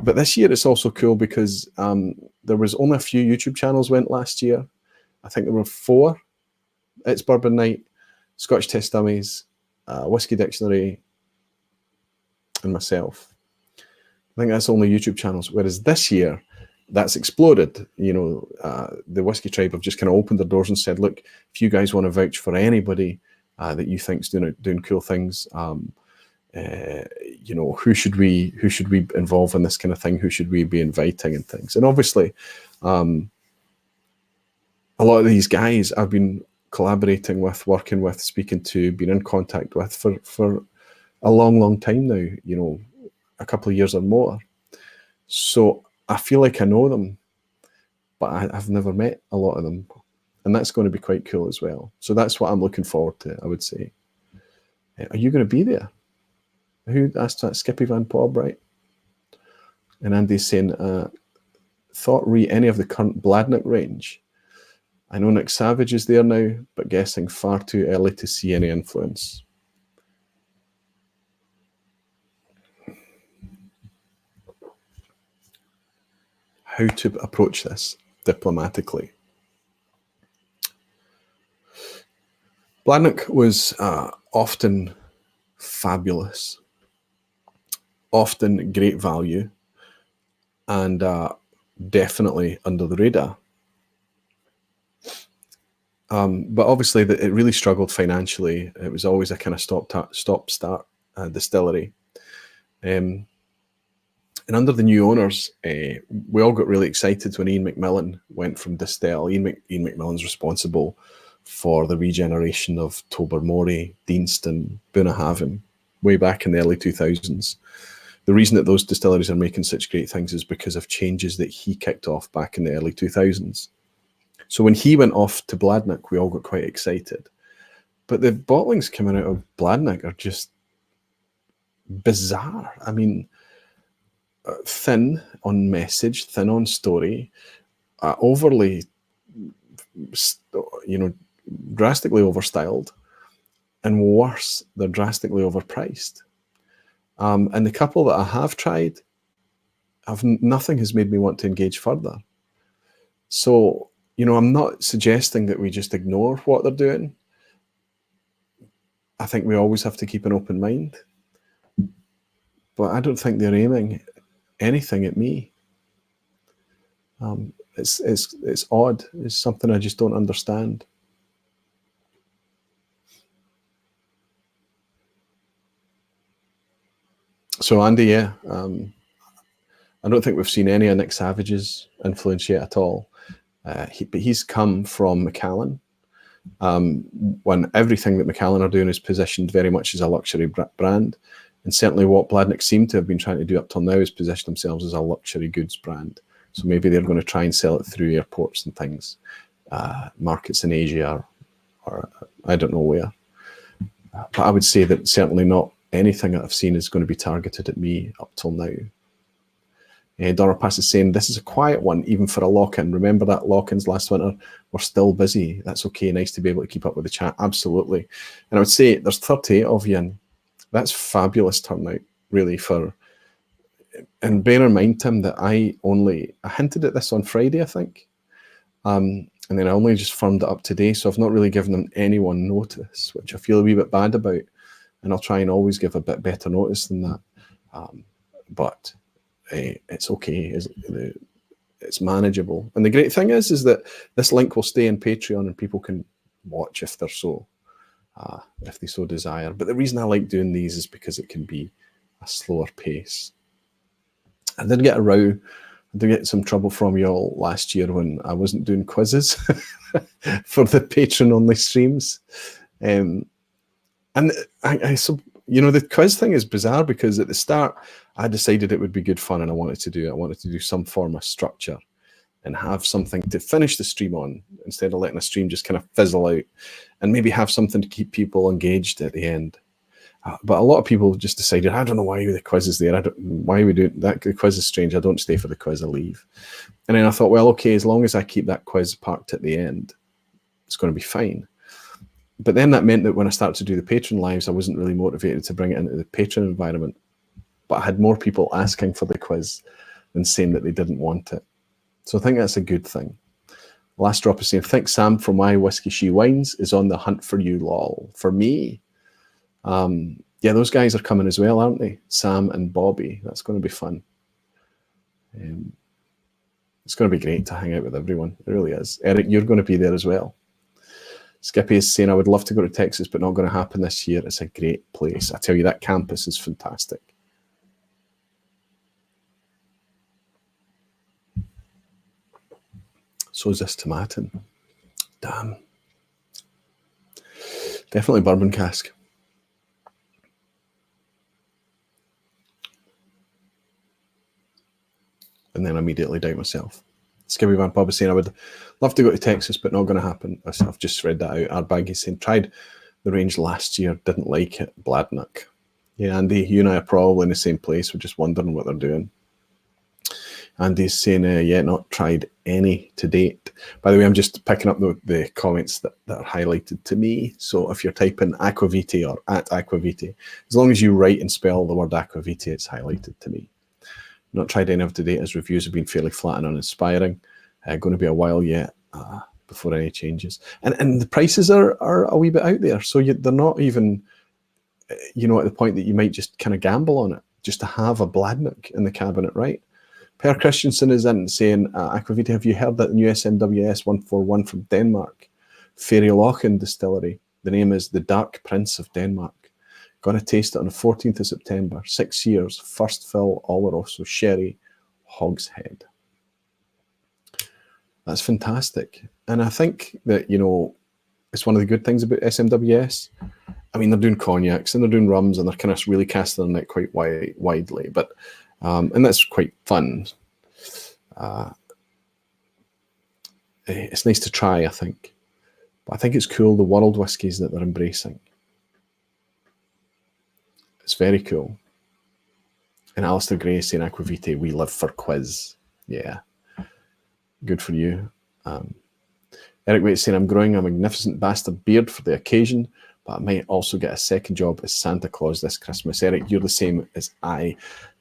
But this year it's also cool because there was only a few YouTube channels went last year. I think there were 4. It's Bourbon Night, Scotch Test Dummies, Whiskey Dictionary, and myself. I think that's only YouTube channels. Whereas this year, that's exploded. You know, the Whiskey Tribe have just kind of opened their doors and said, look, if you guys want to vouch for anybody that you think's doing cool things, you know, who should we involve in this kind of thing? Who should we be inviting and things? And obviously, a lot of these guys I've been collaborating with, working with, speaking to, been in contact with for a long, long time now, you know, a couple of years or more. So I feel like I know them, but I've never met a lot of them. And that's going to be quite cool as well. So that's what I'm looking forward to, I would say. Are you going to be there? Who asked that? Skippy Van Pob, right? And Andy's saying, thought re any of the current Bladnock range. I know Nick Savage is there now, but guessing far too early to see any influence. How to approach this diplomatically. Bladnock was often fabulous, often great value, and definitely under the radar. But obviously, it really struggled financially. It was always a kind of stop-start distillery. And under the new owners, we all got really excited when Ian McMillan went from Distell. Ian McMillan's responsible for the regeneration of Tobermory, Deanston, Bunnahabhain, way back in the early 2000s. The reason that those distilleries are making such great things is because of changes that he kicked off back in the early 2000s. So when he went off to Bladnock, we all got quite excited. But the bottlings coming out of Bladnock are just bizarre. I mean, thin on message, thin on story, overly, drastically overstyled, and worse, they're drastically overpriced. And the couple that I have tried, nothing has made me want to engage further. So, I'm not suggesting that we just ignore what they're doing. I think we always have to keep an open mind. But I don't think they're aiming anything at me. It's odd. It's something I just don't understand. So Andy, yeah, I don't think we've seen any of Nick Savage's influence yet at all. But he's come from Macallan. When everything that Macallan are doing is positioned very much as a luxury brand. And certainly what Bladnock seem to have been trying to do up till now is position themselves as a luxury goods brand. So maybe they're going to try and sell it through airports and things, markets in Asia or I don't know where. But I would say that certainly not anything that I've seen is going to be targeted at me up till now. Dora Pass is saying, this is a quiet one, even for a lock-in. Remember that lock-ins last winter? We're still busy. That's okay. Nice to be able to keep up with the chat. Absolutely. And I would say there's 38 of you in. That's fabulous turnout, really, and bear in mind, Tim, that I hinted at this on Friday, I think. And then I only just firmed it up today, so I've not really given anyone notice, which I feel a wee bit bad about. And I'll try and always give a bit better notice than that. But it's okay. It's manageable. And the great thing is that this link will stay in Patreon and people can watch if they're if they so desire. But the reason I like doing these is because it can be a slower pace. I did get a row. I did get some trouble from you all last year when I wasn't doing quizzes for the Patron only streams. And the quiz thing is bizarre because at the start I decided it would be good fun and I wanted to do some form of structure and have something to finish the stream on instead of letting a stream just kind of fizzle out, and maybe have something to keep people engaged at the end. But a lot of people just decided, I don't know why the quiz is there. Why are we doing that? The quiz is strange. I don't stay for the quiz, I leave. And then I thought, well, okay, as long as I keep that quiz parked at the end, it's going to be fine. But then that meant that when I started to do the Patreon lives, I wasn't really motivated to bring it into the Patreon environment. But I had more people asking for the quiz than saying that they didn't want it. So I think that's a good thing. Last drop is saying, I think Sam from Why Whiskey She Wines is on the hunt for you, lol. For me, yeah, those guys are coming as well, aren't they? Sam and Bobby. That's going to be fun. It's going to be great to hang out with everyone. It really is. Eric, you're going to be there as well. Skippy is saying, I would love to go to Texas, but not going to happen this year. It's a great place. I tell you, that campus is fantastic. So is this Tomatin. Damn. Definitely bourbon cask. And then immediately doubt myself. Skibby Van Pub is saying, I would love to go to Texas, but not going to happen. I've just read that out. Our bag is saying, tried the range last year, didn't like it. Bladnock. Yeah, Andy, you and I are probably in the same place. We're just wondering what they're doing. Andy's saying, yeah, not tried any to date. By the way, I'm just picking up the comments that are highlighted to me. So if you're typing Aquavite or at Aquavite, as long as you write and spell the word Aquavite, it's highlighted to me. Not tried any of to date, as reviews have been fairly flat and uninspiring. Going to be a while yet before any changes. And the prices are a wee bit out there. So they're not even, you know, at the point that you might just kind of gamble on it, just to have a Bladnock in the cabinet, right? Per Christensen is in saying, Aquavita, have you heard that the new SMWS 141 from Denmark? Fairy Lochen Distillery. The name is the Dark Prince of Denmark. Going to taste it on the 14th of September. 6 years, first fill, Oloroso, sherry, hogshead. That's fantastic. And I think that, you know, it's one of the good things about SMWS. I mean, they're doing cognacs and they're doing rums and they're kind of really casting their net quite widely. But and that's quite fun. It's nice to try, I think. But I think it's cool, the world whiskies that they're embracing. It's very cool. And Alistair Gray saying, Aquavite, we live for quiz. Yeah. Good for you. Eric Waite saying, I'm growing a magnificent bastard beard for the occasion, but I might also get a second job as Santa Claus this Christmas. Eric, you're the same as I.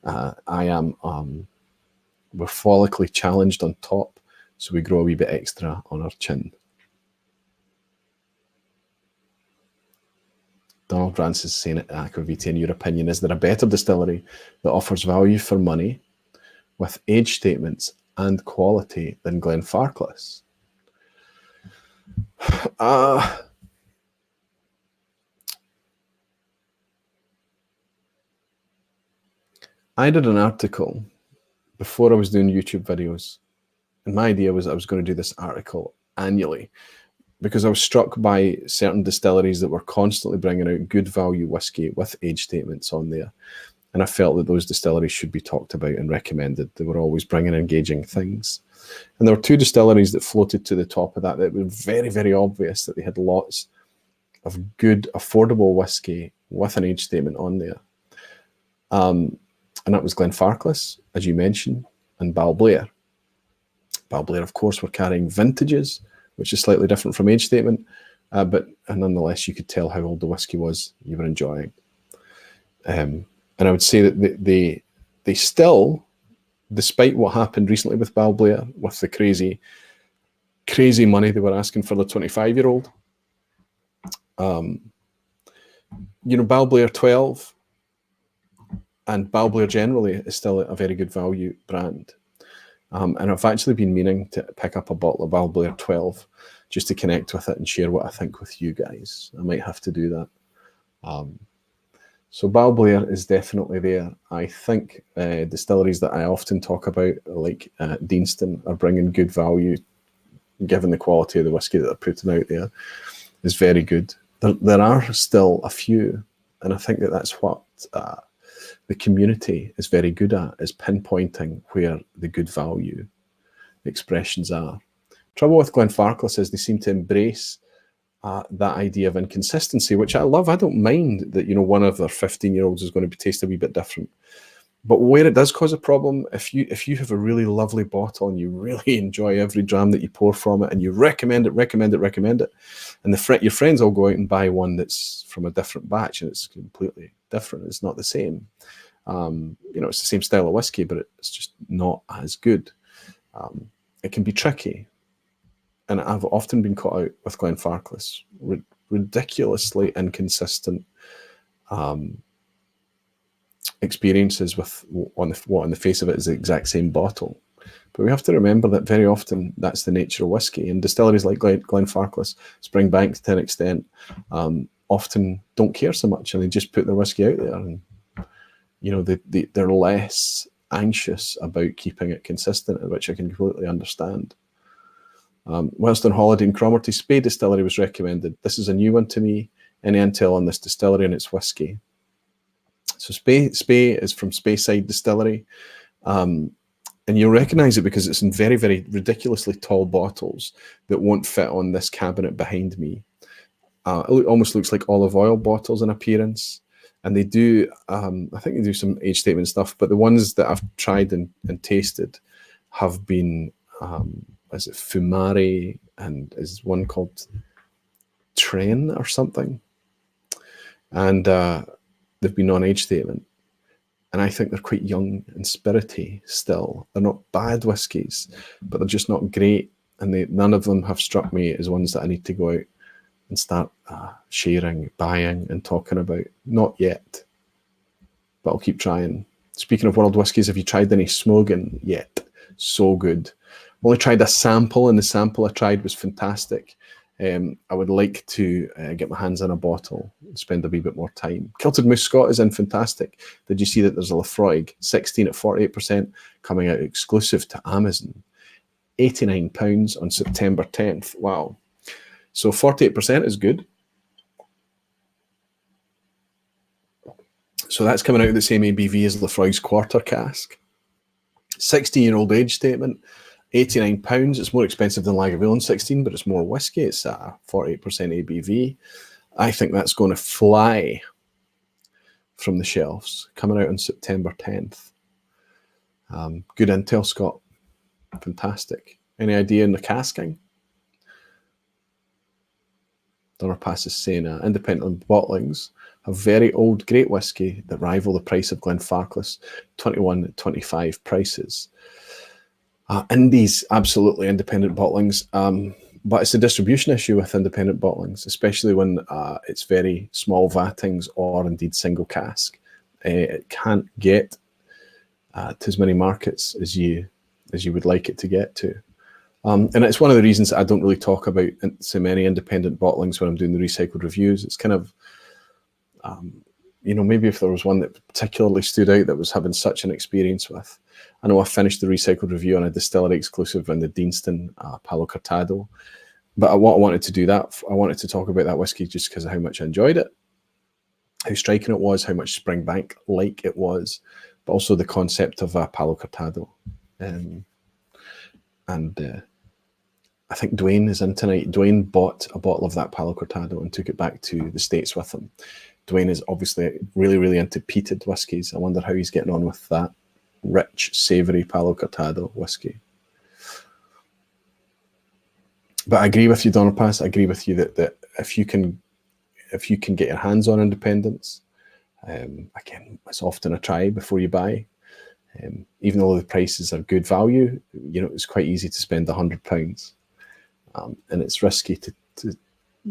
I am. We're follically challenged on top, so we grow a wee bit extra on our chin. Donald Francis is saying, Aquavite, in your opinion, is there a better distillery that offers value for money with age statements and quality than Glenfarclas? I did an article before I was doing YouTube videos, and my idea was I was going to do this article annually because I was struck by certain distilleries that were constantly bringing out good value whiskey with age statements on there. And I felt that those distilleries should be talked about and recommended. They were always bringing engaging things. And there were two distilleries that floated to the top of that were very, very obvious that they had lots of good, affordable whiskey with an age statement on there. And that was Glenfarclas, as you mentioned, and Balblair. Balblair, of course, were carrying vintages, which is slightly different from age statement, but nonetheless, you could tell how old the whiskey was you were enjoying. And I would say that they still, despite what happened recently with Balblair, with the crazy money they were asking for the 25-year-old, you know, Balblair 12 and Balblair generally is still a very good value brand. And I've actually been meaning to pick up a bottle of Balblair 12 just to connect with it and share what I think with you guys. I might have to do that. So Balblair is definitely there. I think distilleries that I often talk about, like Deanston, are bringing good value, given the quality of the whiskey that they're putting out there, is very good. There are still a few, and I think that that's what the community is very good at, is pinpointing where the good value expressions are. Trouble with Glenfarclas is they seem to embrace that idea of inconsistency, which I love. I don't mind that, you know, one of their 15-year-olds is going to taste a wee bit different. But where it does cause a problem, if you have a really lovely bottle and you really enjoy every dram that you pour from it and you recommend it, and your friends all go out and buy one that's from a different batch and it's completely different, it's not the same. You know, it's the same style of whiskey, but it's just not as good. It can be tricky. And I've often been caught out with Glenfarclas. Ridiculously inconsistent experiences with what on the face of it is the exact same bottle. But we have to remember that very often that's the nature of whiskey. And distilleries like Glenfarclas, Springbank to an extent, often don't care so much and they just put their whiskey out there. And, you know, they're less anxious about keeping it consistent, which I can completely understand. Whilst on holiday in Cromarty, Spey Distillery was recommended. This is a new one to me. Any intel on this distillery and its whiskey? So Spey is from Speyside Distillery. And you'll recognise it because it's in very, very ridiculously tall bottles that won't fit on this cabinet behind me. It almost looks like olive oil bottles in appearance. And they do, I think they do some age statement stuff, but the ones that I've tried and tasted have been, is it Fumari, and is one called Train or something, and they've been non-age statement, and I think they're quite young and spirity still. They're not bad whiskies, but they're just not great, and none of them have struck me as ones that I need to go out and start sharing, buying, and talking about. Not yet, but I'll keep trying. Speaking of world whiskies, have you tried any Smogan yet? So good. I've only tried a sample, and the sample I tried was fantastic. I would like to get my hands on a bottle and spend a wee bit more time. Kilted Moose Scott is in fantastic. Did you see that there's a Lafroig 16 at 48% coming out exclusive to Amazon? £89 on September 10th. Wow. So 48% is good. So that's coming out of the same ABV as Lafroig's quarter cask. 16-year-old age statement. £89. It's more expensive than Lagavulin 16, but it's more whiskey. It's at a 48% ABV. I think that's going to fly from the shelves, coming out on September 10th. Good intel, Scott. Fantastic. Any idea in the casking? Donnerpass is saying independent bottlings have very old great whiskey that rival the price of Glenfarclas, 21-25 prices. Indies, absolutely independent bottlings, but it's a distribution issue with independent bottlings, especially when it's very small vatings or indeed single cask. It can't get to as many markets as you would like it to get to. And it's one of the reasons I don't really talk about so many independent bottlings when I'm doing the recycled reviews. It's kind of, maybe if there was one that particularly stood out that was having such an experience with. I know I finished the recycled review on a distillery exclusive in the Deanston Palo Cortado. But what I wanted to do that, I wanted to talk about that whiskey just because of how much I enjoyed it, how striking it was, how much Springbank-like it was, but also the concept of Palo Cortado. I think Dwayne is in tonight. Dwayne bought a bottle of that Palo Cortado and took it back to the States with him. Dwayne is obviously really, really into peated whiskies. I wonder how he's getting on with that rich, savoury Palo Cortado whiskey. But I agree with you, Donnerpass. I agree with you that if you can get your hands on independence, again, it's often a try before you buy. Even though the prices are good value, it's quite easy to spend £100. And it's risky to £100,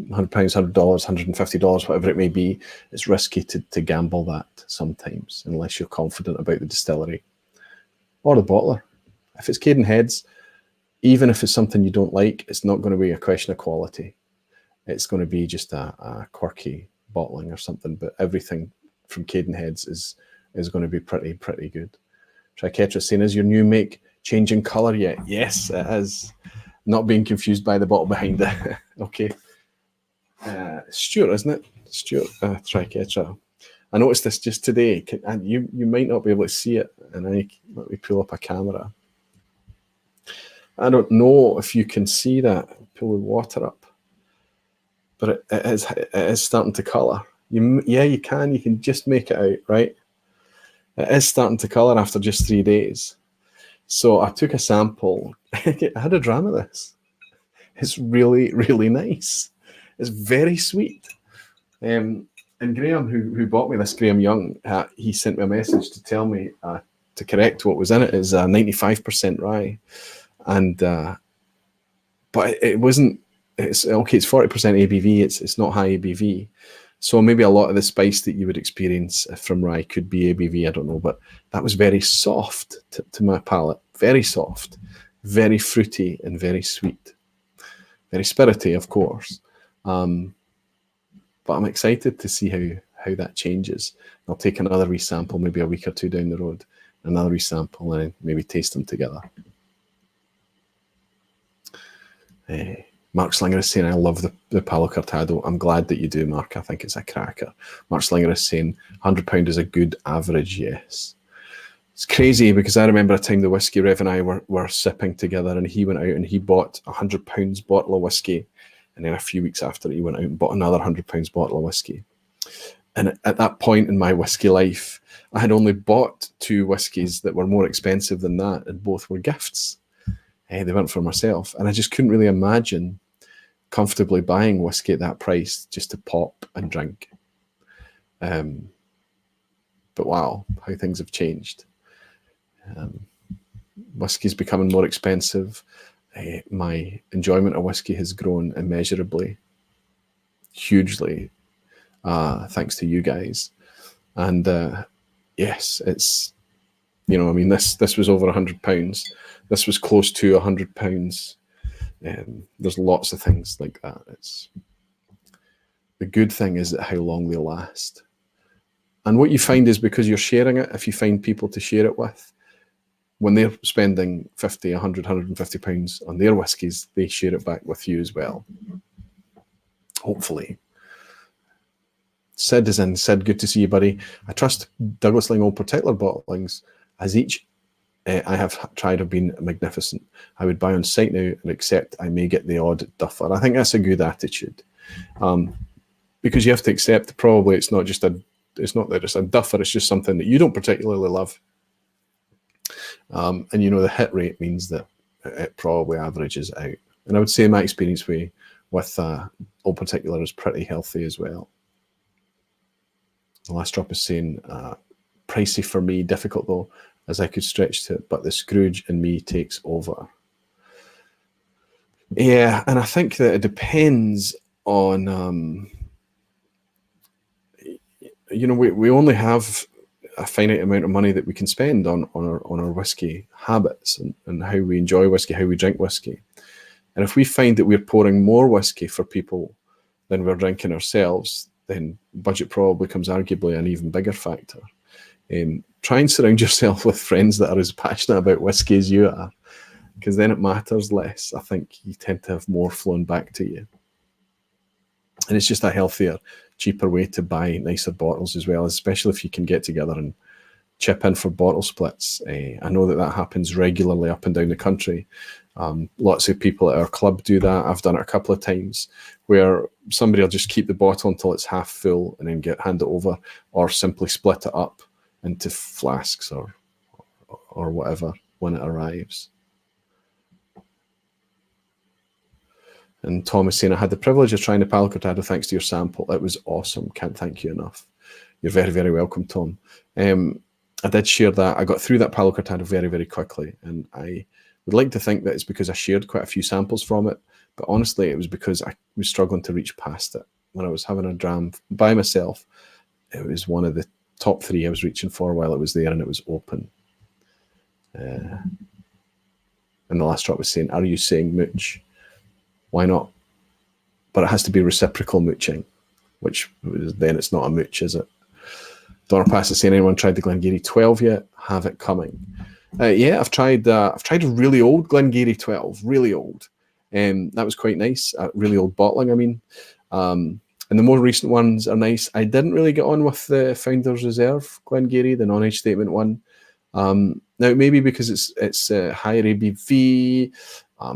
$100, $150, whatever it may be. It's risky to gamble that sometimes, unless you're confident about the distillery or the bottler. If it's Cadenheads, even if it's something you don't like, it's not going to be a question of quality. It's going to be just a quirky bottling or something. But everything from Cadenheads is going to be pretty good. Triquetra saying, is your new make changing colour yet? Yes, it is. Not being confused by the bottle behind it. Okay. Stuart, isn't it? Stuart Triquetra. I noticed this just today, and you might not be able to see it. And let me pull up a camera. I don't know if you can see that. Pull the water up, but it is starting to colour. You can. You can just make it out, right? It is starting to colour after just 3 days. So I took a sample. I had a dram of this. It's really, really nice. It's very sweet. And Graham, who bought me this, Graham Young, he sent me a message to tell me to correct what was in it. Is 95% rye, and but it wasn't. It's okay. It's 40% ABV. It's not high ABV. So maybe a lot of the spice that you would experience from rye could be ABV, I don't know. But that was very soft to my palate. Very soft, very fruity and very sweet. Very spirity, of course. But I'm excited to see how that changes. I'll take another resample maybe a week or two down the road. Another resample and maybe taste them together. Mark Slinger is saying, I love the Palo Cortado. I'm glad that you do, Mark. I think it's a cracker. Mark Slinger is saying, £100 is a good average, yes. It's crazy because I remember a time the Whiskey Rev and I were sipping together, and he went out and he bought a £100 bottle of whiskey. And then a few weeks after, he went out and bought another £100 bottle of whiskey. And at that point in my whiskey life, I had only bought 2 whiskies that were more expensive than that, and both were gifts. They weren't for myself. And I just couldn't really imagine comfortably buying whiskey at that price just to pop and drink. But wow, how things have changed. Whiskey's becoming more expensive. My enjoyment of whiskey has grown immeasurably, hugely, thanks to you guys. And yes, it's, you know, I mean, this was over £100. This was close to £100. There's lots of things like that. It's the good thing is that how long they last. And what you find is, because you're sharing it, if you find people to share it with, when they're spending 50, 100, 150 pounds on their whiskies, they share it back with you as well. Hopefully. Sid is in. Sid, good to see you, buddy. I trust Douglas Ling Old Particular bottlings, as each I have tried have been magnificent. I would buy on site now and accept I may get the odd duffer. I think that's a good attitude, because you have to accept probably it's not that it's a duffer, it's just something that you don't particularly love. And you know, the hit rate means that it probably averages out. And I would say my experience with Old Particular is pretty healthy as well. The last drop is saying, pricey for me, difficult though, as I could stretch to it, but the Scrooge in me takes over. Yeah, and I think that it depends on, you know, we only have a finite amount of money that we can spend on our whiskey habits and how we enjoy whiskey, how we drink whiskey. And if we find that we're pouring more whiskey for people than we're drinking ourselves, then budget probably becomes arguably an even bigger factor. Try and surround yourself with friends that are as passionate about whiskey as you are, because then it matters less. I think you tend to have more flown back to you. And it's just a healthier, cheaper way to buy nicer bottles as well, especially if you can get together and chip in for bottle splits. I know that happens regularly up and down the country. Lots of people at our club do that. I've done it a couple of times, where somebody will just keep the bottle until it's half full and then hand it over, or simply split it up into flasks or whatever when it arrives. And Tom is saying, I had the privilege of trying the Palo Cortado thanks to your sample. It was awesome. Can't thank you enough. You're very, very welcome, Tom. I did share that. I got through that Palo Cortado very, very quickly. And I would like to think that it's because I shared quite a few samples from it. But honestly, it was because I was struggling to reach past it. When I was having a dram by myself, it was one of the top 3 I was reaching for while it was there and it was open. And the last drop was saying, are you saying mooch? Why not? But it has to be reciprocal mooching, which then it's not a mooch, is it? Donna Pass is saying, anyone tried the Glengarry 12 yet? Have it coming. Yeah, I've tried a really old Glengarry 12, really old. That was quite nice. Really old bottling, I mean. And the more recent ones are nice. I didn't really get on with the Founders Reserve Glengarry, the non-age statement one. Now, maybe because it's higher ABV,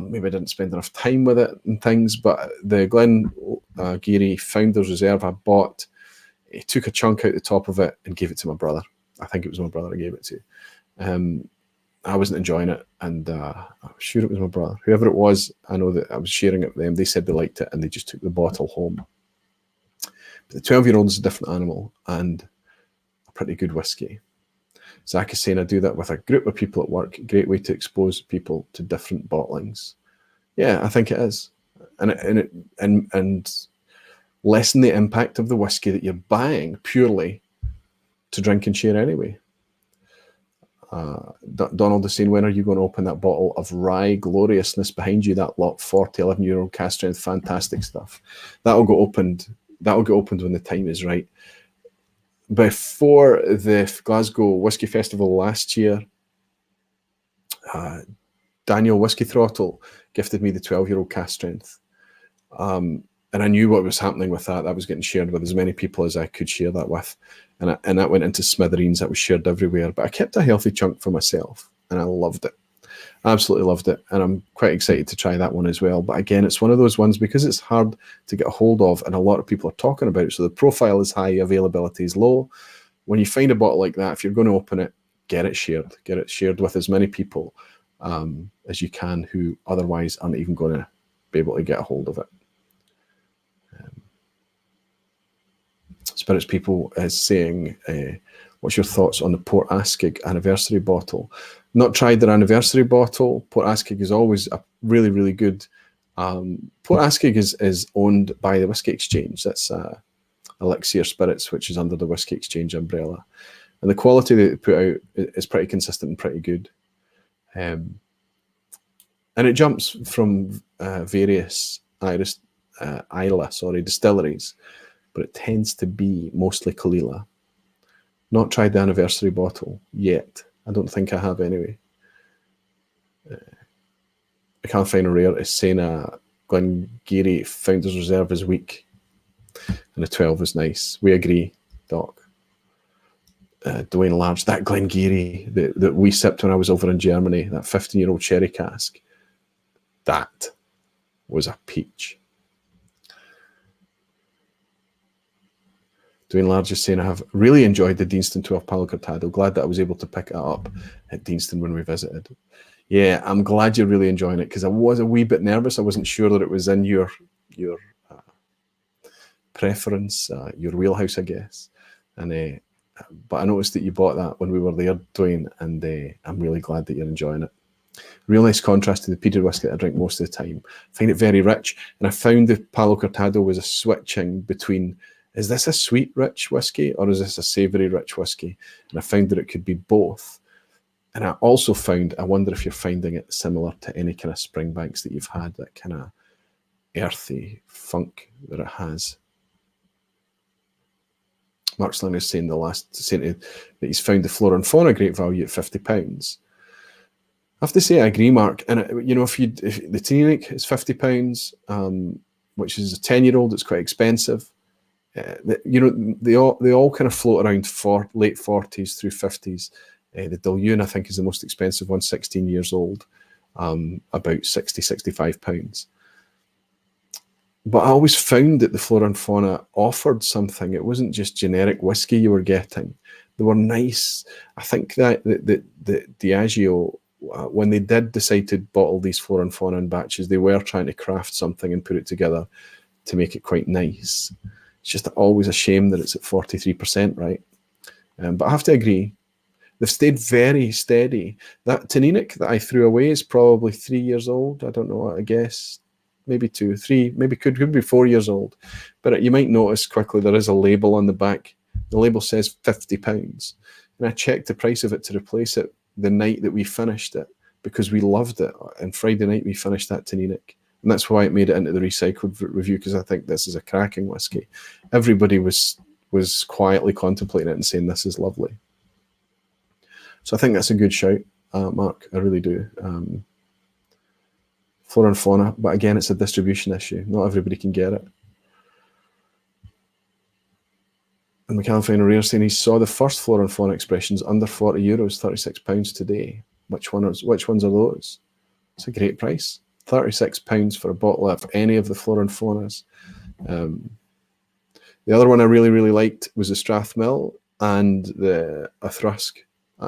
maybe I didn't spend enough time with it and things, but the Glengarry Founders Reserve I bought, he took a chunk out the top of it and gave it to my brother. I think it was my brother I gave it to. I wasn't enjoying it, and I'm sure it was my brother. Whoever it was, I know that I was sharing it with them. They said they liked it, and they just took the bottle home. But the 12-year-old is a different animal, and a pretty good whiskey. Zach is saying, I do that with a group of people at work. Great way to expose people to different bottlings. Yeah, I think it is. And lessen the impact of the whiskey that you're buying purely to drink and share anyway. Donald is saying, when are you going to open that bottle of rye gloriousness behind you? That lot 40, 11-year-old cast strength, fantastic stuff. That'll get opened when the time is right. Before the Glasgow Whisky Festival last year, Daniel Whiskey Throttle gifted me the 12-year-old cast strength. And I knew what was happening with that. That was getting shared with as many people as I could share that with. And that went into smithereens. That was shared everywhere. But I kept a healthy chunk for myself, and I loved it. Absolutely loved it, and I'm quite excited to try that one as well. But again, it's one of those ones because it's hard to get a hold of, and a lot of people are talking about it. So the profile is high, availability is low. When you find a bottle like that, if you're going to open it, get it shared. Get it shared with as many people as you can who otherwise aren't even going to be able to get a hold of it. Spirits People is saying, what's your thoughts on the Port Askig anniversary bottle? Not tried their anniversary bottle. Port Askig is always a really, really good. Port Askig is owned by the Whisky Exchange. That's Elixir Spirits, which is under the Whisky Exchange umbrella. And the quality they put out is pretty consistent and pretty good. And it jumps from various Islay distilleries, but it tends to be mostly Kalila. Not tried the anniversary bottle yet. I don't think I have anyway. I can't find a rare. It's saying Glengarry Founders Reserve is weak, and the 12 is nice. We agree, Doc. Dwayne Large, that Glengarry that we sipped when I was over in Germany, that 15-year-old sherry cask, that was a peach. Dwayne Large is saying, I have really enjoyed the Deanston 12 Palo Cortado. Glad that I was able to pick it up at Deanston when we visited. Yeah, I'm glad you're really enjoying it, because I was a wee bit nervous. I wasn't sure that it was in your preference, your wheelhouse, I guess. And but I noticed that you bought that when we were there, Dwayne, and I'm really glad that you're enjoying it. Real nice contrast to the peated whiskey that I drink most of the time. I find it very rich, and I found the Palo Cortado was a switching between, is this a sweet, rich whiskey, or is this a savoury, rich whiskey? And I found that it could be both. And I also found, I wonder if you're finding it similar to any kind of Springbanks that you've had, that kind of earthy funk that it has. Mark Sling is saying that he's found the Flora and Fauna great value at £50. I have to say I agree, Mark. And if the Teninik is £50, which is a 10-year-old, it's quite expensive. They all kind of float around late 40s through 50s. The Dillion, I think, is the most expensive one, 16 years old, about £60-65. But I always found that the Flora and Fauna offered something. It wasn't just generic whiskey you were getting. They were nice. I think that the Diageo, when they did decide to bottle these Flora and Fauna in batches, they were trying to craft something and put it together to make it quite nice. It's just always a shame that it's at 43%, right? But I have to agree, they've stayed very steady. That Teninik that I threw away is probably 3 years old. I don't know, I guess. Maybe 2, 3, maybe could be 4 years old. But you might notice quickly there is a label on the back. The label says £50. And I checked the price of it to replace it the night that we finished it, because we loved it. And Friday night we finished that Teninik. And that's why it made it into the recycled review, because I think this is a cracking whiskey. Everybody was quietly contemplating it and saying this is lovely. So I think that's a good shout, Mark. I really do. Flora and Fauna, but again, it's a distribution issue. Not everybody can get it. And McAlpine Rare saying he saw the first Flora and Fauna expressions under €40, £36 today. Which ones are those? It's a great price. £36 for a bottle of any of the Flora and Faunas. The other one I really, really liked was the Strathmill and the Thrusk.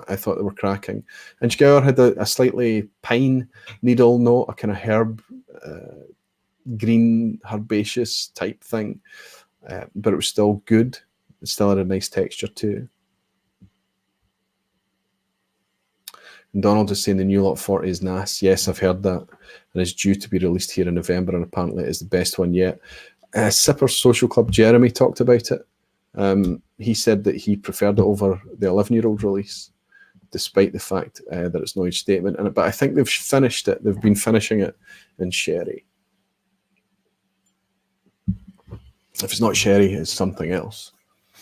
I thought they were cracking. And Scour had a slightly pine needle note, a kind of herb, green herbaceous type thing, but it was still good. It still had a nice texture too. And Donald is saying the new Lot 40 is nice. Yes, I've heard that, and it's due to be released here in November, and apparently it is the best one yet. Sippers Social Club Jeremy talked about it. He said that he preferred it over the 11-year-old release, despite the fact that it's no age statement. But I think they've finished it. They've been finishing it in sherry. If it's not sherry, it's something else.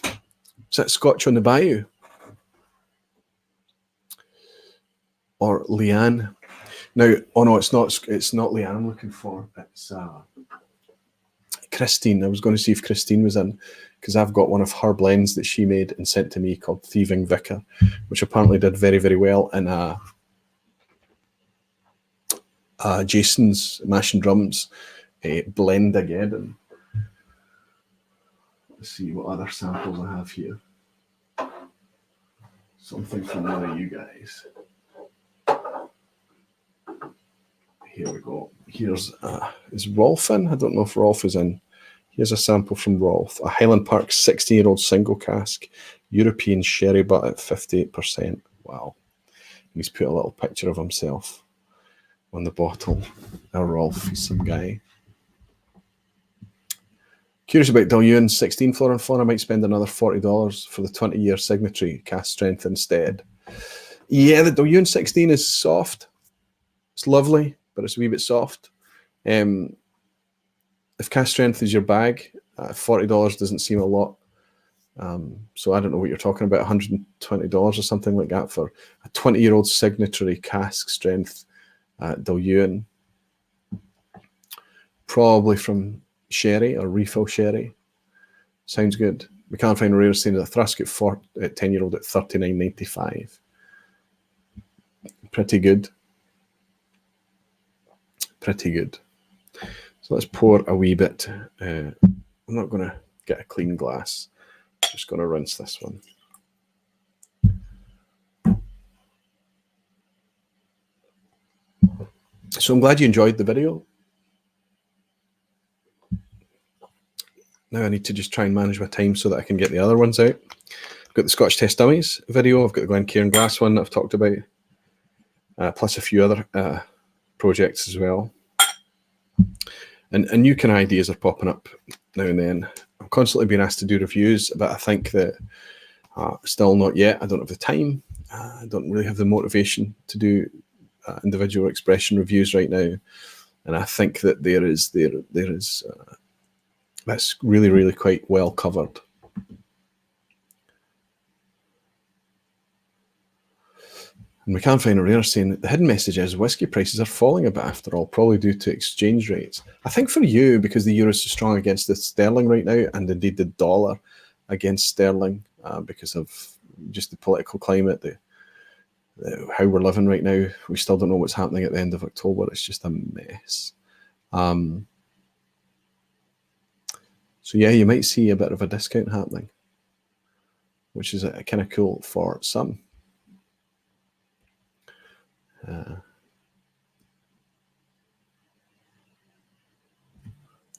Is that Scotch on the Bayou? Or Leanne? Now, oh no, it's not Leanne I'm looking for. It's Christine. I was going to see if Christine was in, because I've got one of her blends that she made and sent to me called Thieving Vicar, which apparently did very, very well in a Jason's Mash and Drums blend again. Let's see what other samples I have here. Something from one of you guys. Here we go. Here's, is Rolf in? I don't know if Rolf is in. Here's a sample from Rolf. A Highland Park 16-year-old single cask, European sherry butt at 58%. Wow. He's put a little picture of himself on the bottle. Now Rolf, he's some guy. Curious about Dilluan 16 Flora and Fauna. I might spend another $40 for the 20-year signatory cast strength instead. Yeah, the Dilluan 16 is soft. It's lovely, but it's a wee bit soft. If cast strength is your bag, $40 doesn't seem a lot. So I don't know what you're talking about, $120 or something like that for a 20-year-old signatory cask strength Dilluan. Probably from sherry or refill sherry. Sounds good. We can't find a rare stain of a Thrasket 10-year-old at $39.95. Pretty good. Pretty good. So let's pour a wee bit. I'm not going to get a clean glass. Just going to rinse this one. So I'm glad you enjoyed the video. Now I need to just try and manage my time so that I can get the other ones out. I've got the Scotch Test Dummies video. I've got the Glencairn Glass one that I've talked about. Plus a few other projects as well. And new kind of ideas are popping up now and then. I'm constantly being asked to do reviews, but I think that still not yet. I don't have the time. I don't really have the motivation to do individual expression reviews right now. And I think that there is that's really, really quite well covered. And we can't find a rare saying that the hidden message is whiskey prices are falling a bit after all, probably due to exchange rates. I think for you, because the euro is so strong against the sterling right now, and indeed the dollar against sterling, because of just the political climate, how we're living right now, we still don't know what's happening at the end of October. It's just a mess. So yeah, you might see a bit of a discount happening, which is kind of cool for some.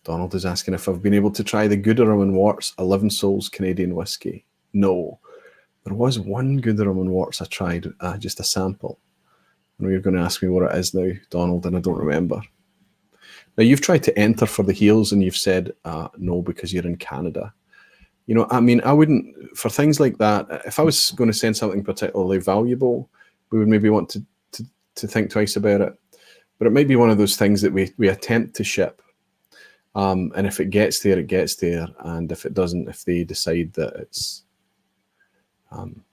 Donald is asking if I've been able to try the Gooderham and Worts 11 Souls Canadian whiskey. No, there was one Gooderham and Worts I tried, just a sample. And you're going to ask me what it is now, Donald, and I don't remember. Now, you've tried to enter for the Heels and you've said no because you're in Canada. You know, I mean, I wouldn't, for things like that, if I was going to send something particularly valuable, we would maybe want to think twice about it. But it might be one of those things that we attempt to ship. And if it gets there, it gets there. And if it doesn't, if they decide that it's, you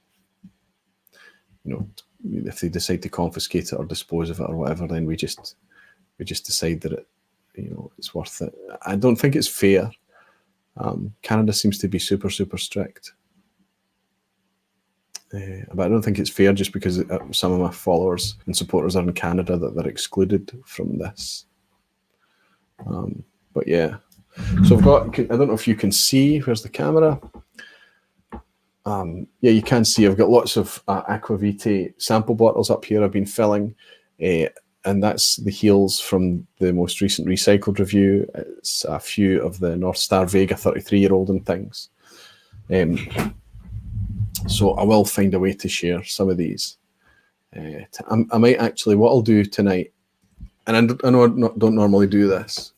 know, if they decide to confiscate it or dispose of it or whatever, then we just decide that it, you know, it's worth it. I don't think it's fair. Canada seems to be super, super strict. But I don't think it's fair just because some of my followers and supporters are in Canada that they're excluded from this. But yeah, so I've got, I don't know if you can see, where's the camera? Yeah, you can see I've got lots of Aquavitae sample bottles up here I've been filling, and that's the Heels from the most recent recycled review. It's a few of the North Star Vega 33-year-old and things. So I will find a way to share some of these. I might actually, what I'll do tonight, and I know I don't normally do this,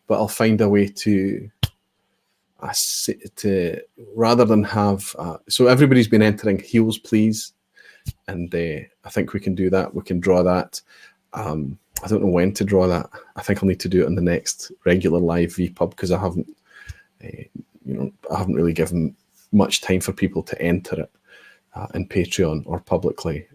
but I'll find a way to rather than have, so everybody's been entering Heels, please. And I think we can do that. We can draw that. I don't know when to draw that. I think I'll need to do it in the next regular live vPub because I haven't, I haven't really given much time for people to enter it in Patreon or publicly.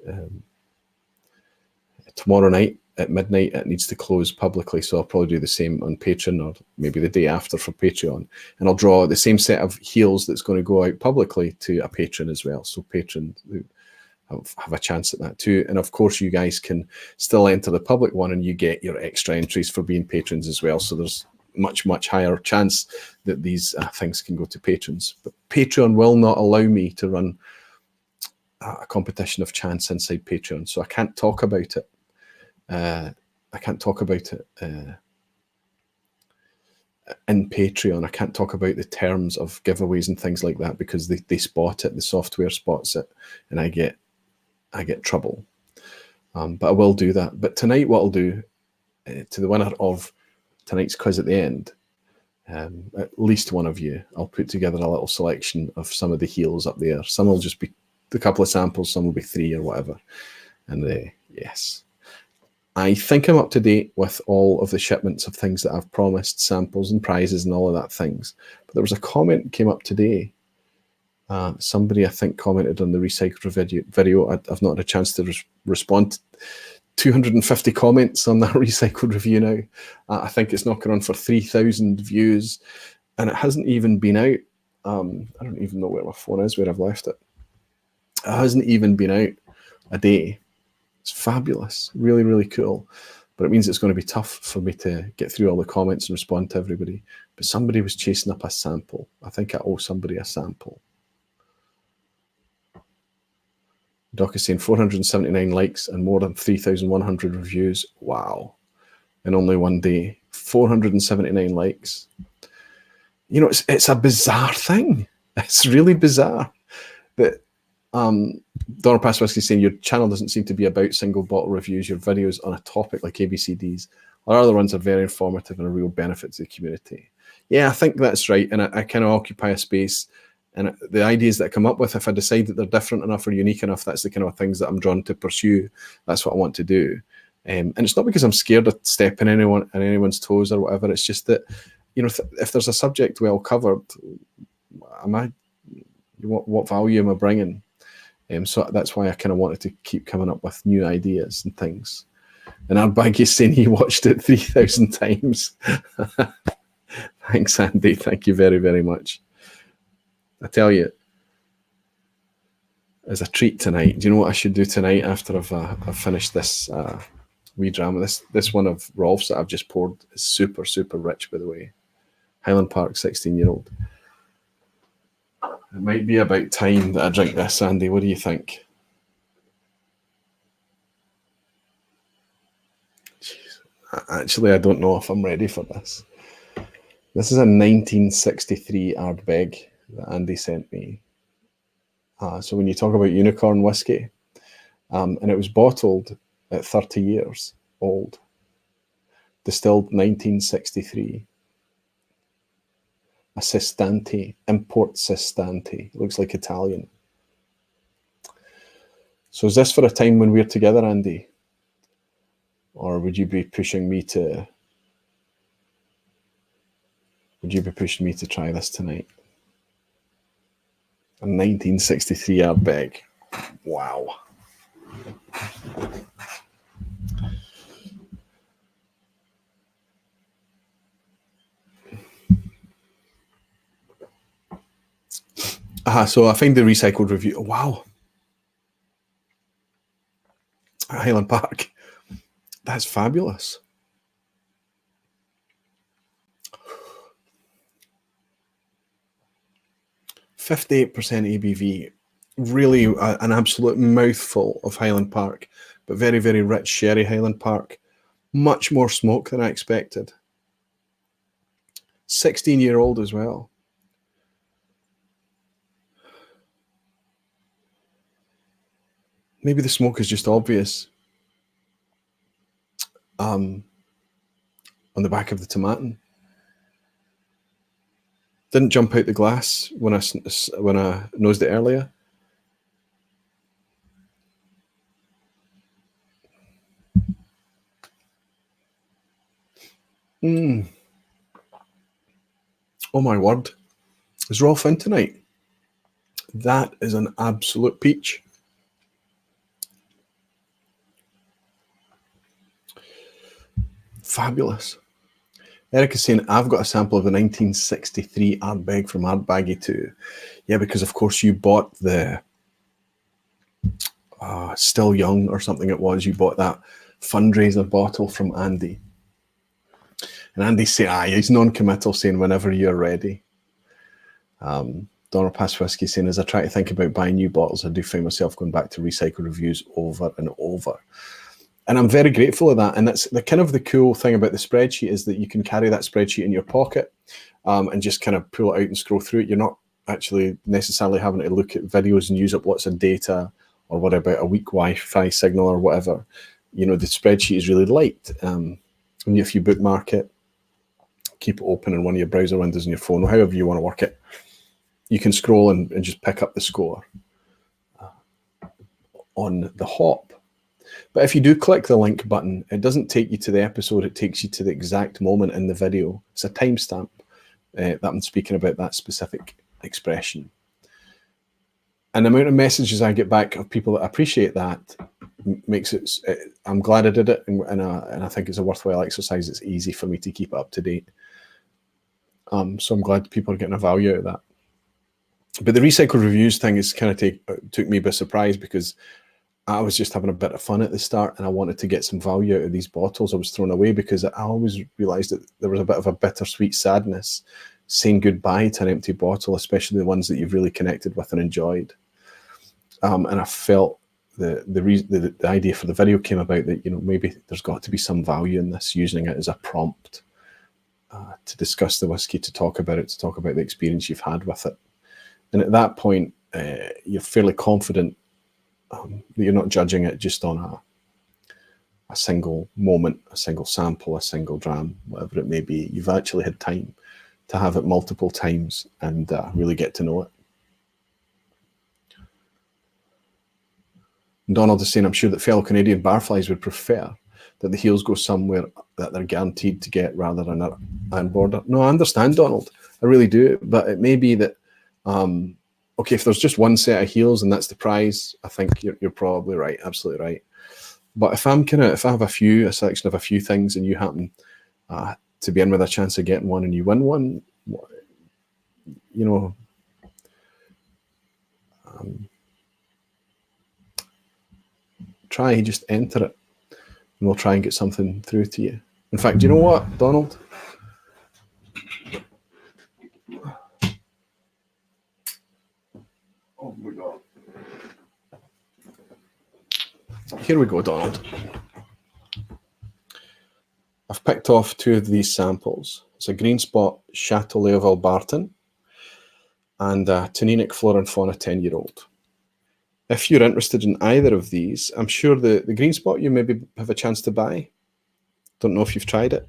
Tomorrow night at midnight, it needs to close publicly, so I'll probably do the same on Patreon or maybe the day after for Patreon. And I'll draw the same set of Heels that's going to go out publicly to a patron as well. So patron, have a chance at that too. And of course, you guys can still enter the public one, and you get your extra entries for being patrons as well. So there's much higher chance that these things can go to patrons. But Patreon will not allow me to run a competition of chance inside Patreon, so I can't talk about it. I can't talk about it in Patreon. I can't talk about the terms of giveaways and things like that, because they spot it, the software spots it, and I get trouble. But I will do that. But tonight, what I'll do to the winner of tonight's quiz at the end, at least one of you, I'll put together a little selection of some of the heels up there. Some will just be a couple of samples, some will be 3 or whatever. And yes, I think I'm up to date with all of the shipments of things that I've promised, samples and prizes and all of that things. But there was a comment came up today. Somebody, I think, commented on the recycled video. I've not had a chance to respond. 250 comments on that recycled review now. I think it's knocking on for 3,000 views, and it hasn't even been out. I don't even know where my phone is, where I've left it. It hasn't even been out a day. It's fabulous, really cool. But it means it's going to be tough for me to get through all the comments and respond to everybody. But somebody was chasing up a sample. I think I owe somebody a sample. Doc is saying 479 likes and more than 3,100 reviews. Wow. In only one day. 479 likes. You know, it's a bizarre thing. It's really bizarre that Donald Passwhisky is saying your channel doesn't seem to be about single bottle reviews. Your videos on a topic like ABCDs. Our other ones are very informative and a real benefit to the community. Yeah, I think that's right. And I kind of occupy a space. And the ideas that I come up with, if I decide that they're different enough or unique enough, that's the kind of things that I'm drawn to pursue. That's what I want to do. And it's not because I'm scared of stepping on anyone's toes or whatever. It's just that, you know, if there's a subject well covered, what value am I bringing? So that's why I kind of wanted to keep coming up with new ideas and things. And Arbag is saying he watched it 3,000 times. Thanks, Andy. Thank you very much. I tell you, as a treat tonight, do you know what I should do tonight after I've finished this wee drama? This one of Rolf's that I've just poured is super rich, by the way. Highland Park 16-year-old. It might be about time that I drink this, Andy. What do you think? Jeez. Actually, I don't know if I'm ready for this. This is a 1963 Ardbeg that Andy sent me. So when you talk about unicorn whiskey, and it was bottled at 30 years old, distilled 1963. A Sistante, import Sistante. It looks like Italian. So is this for a time when we're together, Andy? Or would you be pushing me to try this tonight? A 1963 Ardbeg. Wow. So I find the recycled review. Wow. Highland Park. That's fabulous. %58 ABV. Really an absolute mouthful of Highland Park, but very rich sherry Highland Park. Much more smoke than I expected. 16-year-old as well. Maybe the smoke is just obvious on the back of the tomatin. Didn't jump out the glass when I nosed it earlier. Oh my word. Is Rolf in tonight? That is an absolute peach. Fabulous. Eric is saying, I've got a sample of the 1963 Ardbeg from Ardbaggy 2. Yeah, because of course you bought the Still Young or something it was. You bought that fundraiser bottle from Andy. And Andy said, he's non-committal, saying whenever you're ready. Donald Pass Whiskey saying, as I try to think about buying new bottles, I do find myself going back to recycled reviews over and over. And I'm very grateful of that. And that's the kind of the cool thing about the spreadsheet is that you can carry that spreadsheet in your pocket and just kind of pull it out and scroll through it. You're not actually necessarily having to look at videos and use up lots of data, or what about a weak Wi-Fi signal or whatever. You know, the spreadsheet is really light. And if you bookmark it, keep it open in one of your browser windows on your phone, or however you want to work it, you can scroll and just pick up the score on the hop. But if you do click the link button, it doesn't take you to the episode, it takes you to the exact moment in the video. It's a timestamp that I'm speaking about that specific expression. And the amount of messages I get back of people that appreciate that makes it, I'm glad I did it, and I think it's a worthwhile exercise. It's easy for me to keep up to date. So I'm glad people are getting a value out of that. But the recycled reviews thing is kind of took me by surprise, because I was just having a bit of fun at the start and I wanted to get some value out of these bottles I was throwing away, because I always realized that there was a bit of a bittersweet sadness saying goodbye to an empty bottle, especially the ones that you've really connected with and enjoyed. And I felt the idea for the video came about that, you know, maybe there's got to be some value in this, using it as a prompt to discuss the whiskey, to talk about it, to talk about the experience you've had with it. And at that point, you're fairly confident that you're not judging it just on a single moment, a single sample, a single dram, whatever it may be. You've actually had time to have it multiple times and really get to know it. Donald is saying, I'm sure that fellow Canadian barflies would prefer that the heels go somewhere that they're guaranteed to get rather than an iron border. No, I understand, Donald. I really do. But it may be that, okay, if there's just one set of heels and that's the prize, I think you're probably right, absolutely right. But if I have a selection of a few things, and you happen to be in with a chance of getting one and you win one, you know, just enter it, and we'll try and get something through to you. In fact, you know what, Donald? Oh my God. Here we go, Donald. I've picked off two of these samples. It's a Green Spot Chateau Leoville Barton and a Toninic Flora and Fauna 10-year-old. If you're interested in either of these, I'm sure the Green Spot you maybe have a chance to buy. Don't know if you've tried it.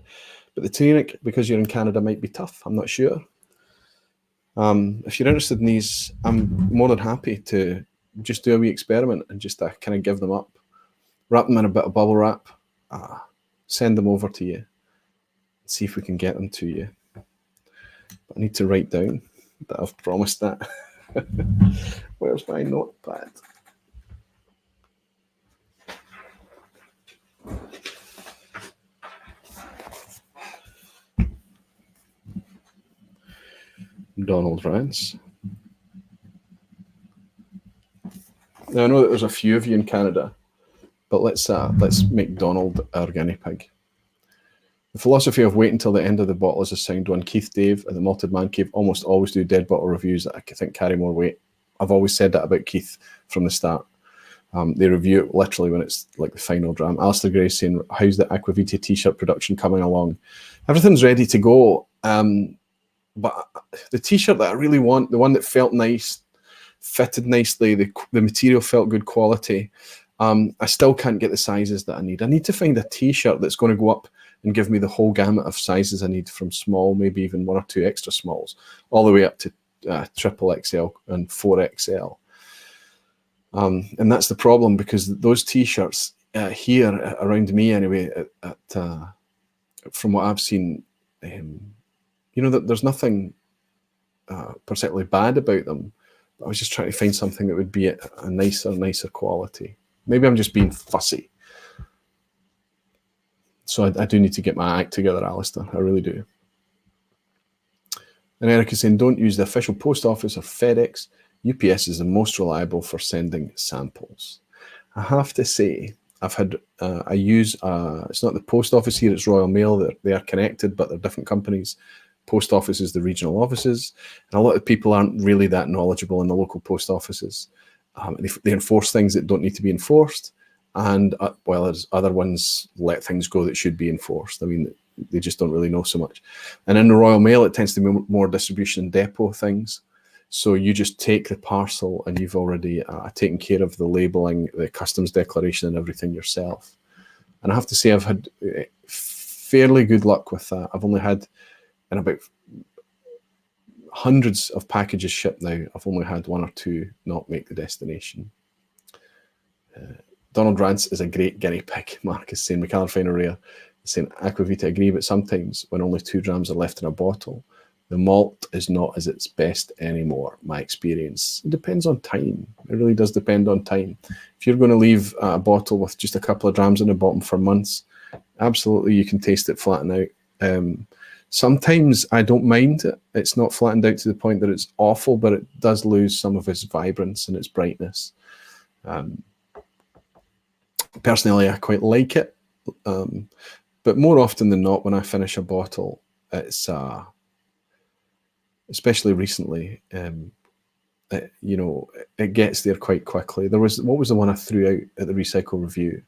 But the Toninic, because you're in Canada, might be tough. I'm not sure. If you're interested in these, I'm more than happy to just do a wee experiment and just kind of give them up, wrap them in a bit of bubble wrap, send them over to you, see if we can get them to you. But I need to write down that I've promised that. Where's my notepad? Donald Rance. Now, I know that there's a few of you in Canada, but let's make Donald our guinea pig. The philosophy of waiting until the end of the bottle is a sound one. Keith Dave at the Malted Man Cave almost always do dead bottle reviews that I think carry more weight. I've always said that about Keith from the start. They review it literally when it's like the final dram. Alistair Gray saying, how's the Aquavita t-shirt production coming along? Everything's ready to go. But the t-shirt that I really want, the one that felt nice, fitted nicely, the material felt good quality, I still can't get the sizes that I need. I need to find a t-shirt that's going to go up and give me the whole gamut of sizes I need, from small, maybe even one or two extra smalls, all the way up to triple XL and 4XL. And that's the problem, because those t-shirts here around me anyway, from what I've seen, you know, that there's nothing particularly bad about them. I was just trying to find something that would be a nicer quality. Maybe I'm just being fussy. So I do need to get my act together, Alistair. I really do. And Eric is saying, don't use the official post office or FedEx. UPS is the most reliable for sending samples. I have to say, I've had, I use, it's not the post office here, it's Royal Mail. They are connected, but they're different companies. Post offices, the regional offices. And a lot of people aren't really that knowledgeable in the local post offices. They enforce things that don't need to be enforced. And while there's other ones let things go that should be enforced. I mean, they just don't really know so much. And in the Royal Mail, it tends to be more distribution and depot things. So you just take the parcel and you've already taken care of the labelling, the customs declaration and everything yourself. And I have to say I've had fairly good luck with that. I've only had, in about hundreds of packages shipped now, I've only had one or two not make the destination. Donald Rance is a great guinea pig, Mark is saying. McAllen Finer Rare is saying, Aquavita agree, but sometimes when only 2 grams are left in a bottle, the malt is not as its best anymore, my experience. It depends on time. It really does depend on time. If you're going to leave a bottle with just a couple of grams in the bottom for months, absolutely you can taste it flatten out. Sometimes I don't mind it. It's not flattened out to the point that it's awful, but it does lose some of its vibrance and its brightness. Personally, I quite like it. But more often than not, when I finish a bottle, it's... especially recently, you know, it gets there quite quickly. What was the one I threw out at the Recycle Review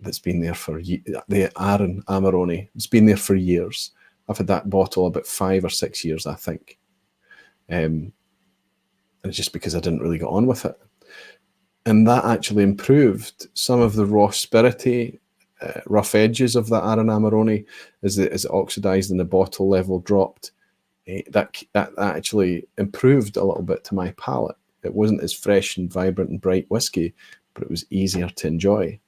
that's been there for the Aaron Amarone? It's been there for years. I've had that bottle about 5 or 6 years, I think. And it's just because I didn't really get on with it. And that actually improved some of the raw spirity, rough edges of that Aaron Amarone as it oxidized and the bottle level dropped. That actually improved a little bit to my palate. It wasn't as fresh and vibrant and bright whiskey, but it was easier to enjoy.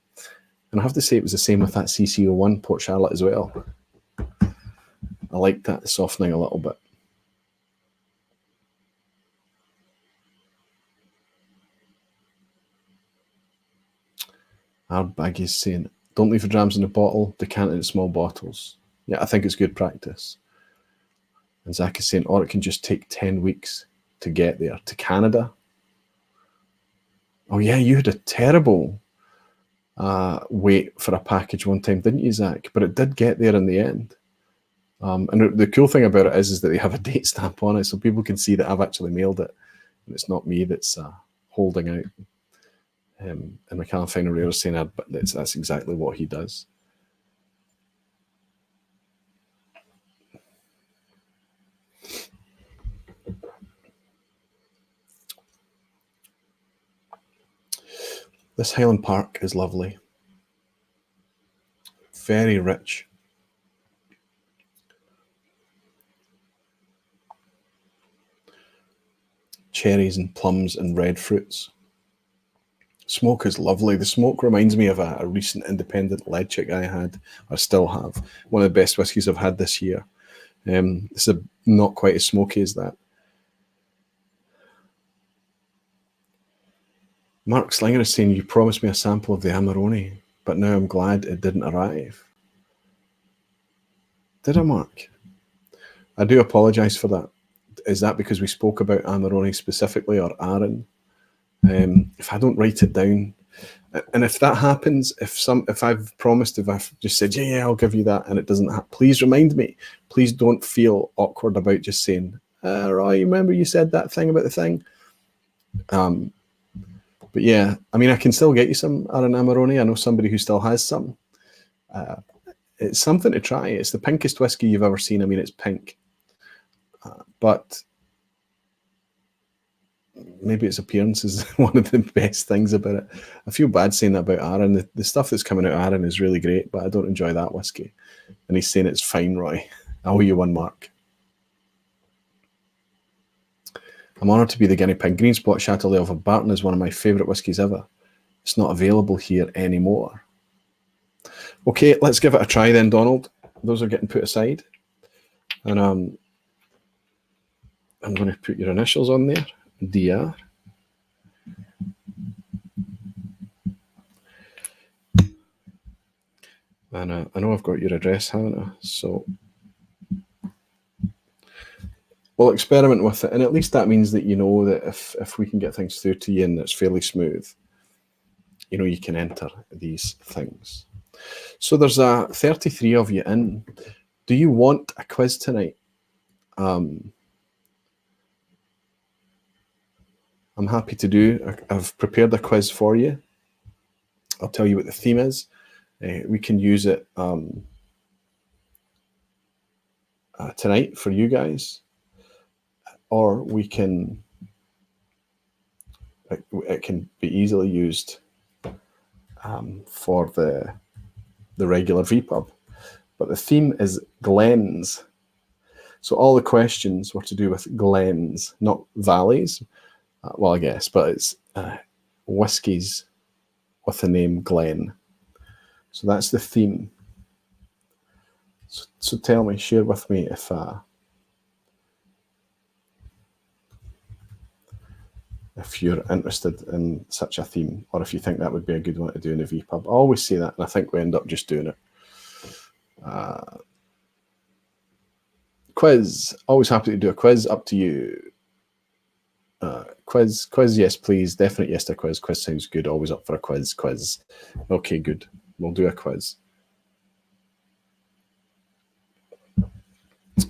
And I have to say it was the same with that CC01 Port Charlotte as well. I liked that softening a little bit. Ardbag is saying, don't leave your drams in a bottle, decant it in small bottles. Yeah, I think it's good practice. And Zach is saying, or it can just take 10 weeks to get there. To Canada? Oh yeah, you had a terrible wait for a package one time, didn't you, Zach? But it did get there in the end. And the cool thing about it is that they have a date stamp on it, so people can see that I've actually mailed it. And it's not me that's holding out. And McAllen Finer Rare is saying that's exactly what he does. This Highland Park is lovely. Very rich. Cherries and plums and red fruits. Smoke is lovely. The smoke reminds me of a recent independent lead chick I had, or still have. One of the best whiskies I've had this year. It's not quite as smoky as that. Mark Slinger is saying, you promised me a sample of the Amarone, but now I'm glad it didn't arrive. Did I, Mark? I do apologise for that. Is that because we spoke about Amarone specifically, or Aaron? If I don't write it down, and if that happens, if I've promised, if I've just said, yeah, I'll give you that, and it doesn't happen, please remind me. Please don't feel awkward about just saying, Roy, remember you said that thing about the thing? But yeah, I mean, I can still get you some Aaron Amarone. I know somebody who still has some. It's something to try. It's the pinkest whiskey you've ever seen. I mean, it's pink. But maybe its appearance is one of the best things about it. I feel bad saying that about Aaron. The stuff that's coming out of Aaron is really great, but I don't enjoy that whiskey. And he's saying it's fine, Roy. I owe you one, Mark. I'm honoured to be the guinea pig. Green Spot Chateaulet of Barton is one of my favourite whiskies ever. It's not available here anymore. Okay, let's give it a try then, Donald. Those are getting put aside. And I'm going to put your initials on there. DR. And I know I've got your address, haven't I? So we'll experiment with it. And at least that means that you know that if we can get things through to you and it's fairly smooth, you can enter these things. So there's 33 of you in. Do you want a quiz tonight? I'm happy to do. I've prepared a quiz for you. I'll tell you what the theme is. We can use it tonight for you guys, or we can. It can be easily used for the regular vPub. But the theme is glens. So all the questions were to do with glens, not valleys. Well, I guess, but it's whiskies with the name Glen. So that's the theme. So tell me, share with me if you're interested in such a theme, or if you think that would be a good one to do in a vPub. I always say that, and I think we end up just doing it. Quiz. Always happy to do a quiz. Up to you. Quiz, yes, please. Definite yes to a quiz. Quiz sounds good. Always up for a quiz. Okay, good. We'll do a quiz.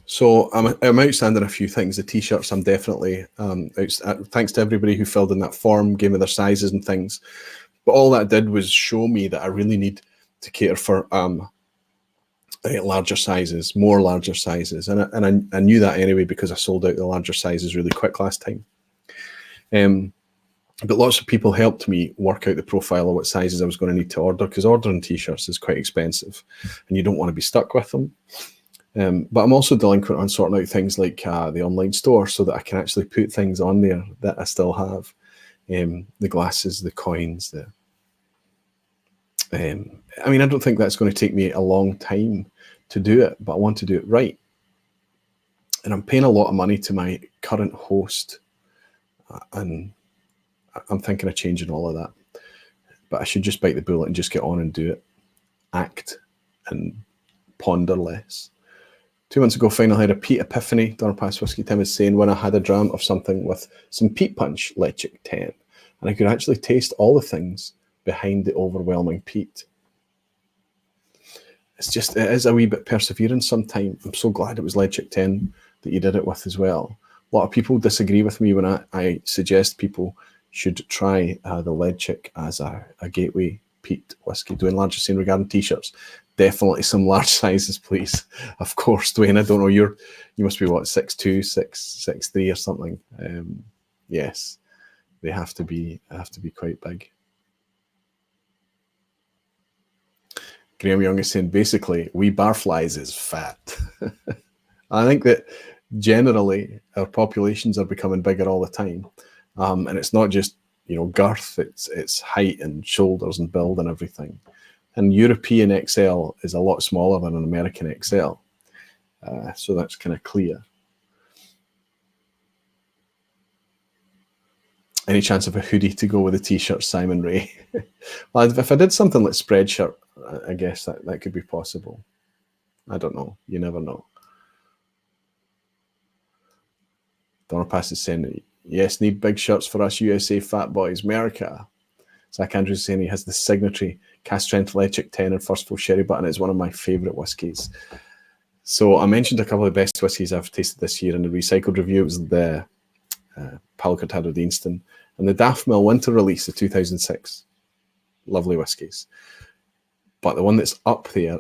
So I'm outstanding a few things. The t-shirts, I'm definitely thanks to everybody who filled in that form, gave me their sizes and things. But all that did was show me that I really need to cater for larger sizes, more larger sizes, and I knew that anyway because I sold out the larger sizes really quick last time. But lots of people helped me work out the profile of what sizes I was going to need to order, because ordering t-shirts is quite expensive and you don't want to be stuck with them. But I'm also delinquent on sorting out things like the online store, so that I can actually put things on there that I still have. The glasses, the coins, I mean, I don't think that's going to take me a long time to do it, but I want to do it right. And I'm paying a lot of money to my current host, and I'm thinking of changing all of that. But I should just bite the bullet and just get on and do it. Act and ponder less. 2 months ago, finally had a peat epiphany. Donnerpass Whiskey Tim is saying, when I had a dram of something with some peat punch, Lechic 10, and I could actually taste all the things behind the overwhelming peat. It is a wee bit perseverance sometimes. I'm so glad it was Lechic 10 that you did it with as well. A lot of people disagree with me when I suggest people should try the Lechic as a gateway peat whiskey. Doing larger scene regarding t-shirts. Definitely some large sizes, please. Of course, Dwayne, I don't know, you must be what, 6'2", 6'3" or something. Yes, they have to be quite big. Graham Young is saying, basically, we barflies is fat. I think that generally our populations are becoming bigger all the time. And it's not just, girth, it's height and shoulders and build and everything. And European XL is a lot smaller than an American XL. So that's kind of clear. Any chance of a hoodie to go with a t-shirt, Simon Ray? Well, if I did something like Spreadshirt, I guess that could be possible. I don't know. You never know. Donnerpass is saying, yes, need big shirts for us USA fat boys, America. Zach Andrews is saying he has the signatory cast strength Lechic 10 and First Full Sherry Button. It's one of my favourite whiskies. So I mentioned a couple of the best whiskies I've tasted this year in the recycled review. It was the Palo Cortado Deanston and the Daft Mill Winter Release of 2006. Lovely whiskies. But the one that's up there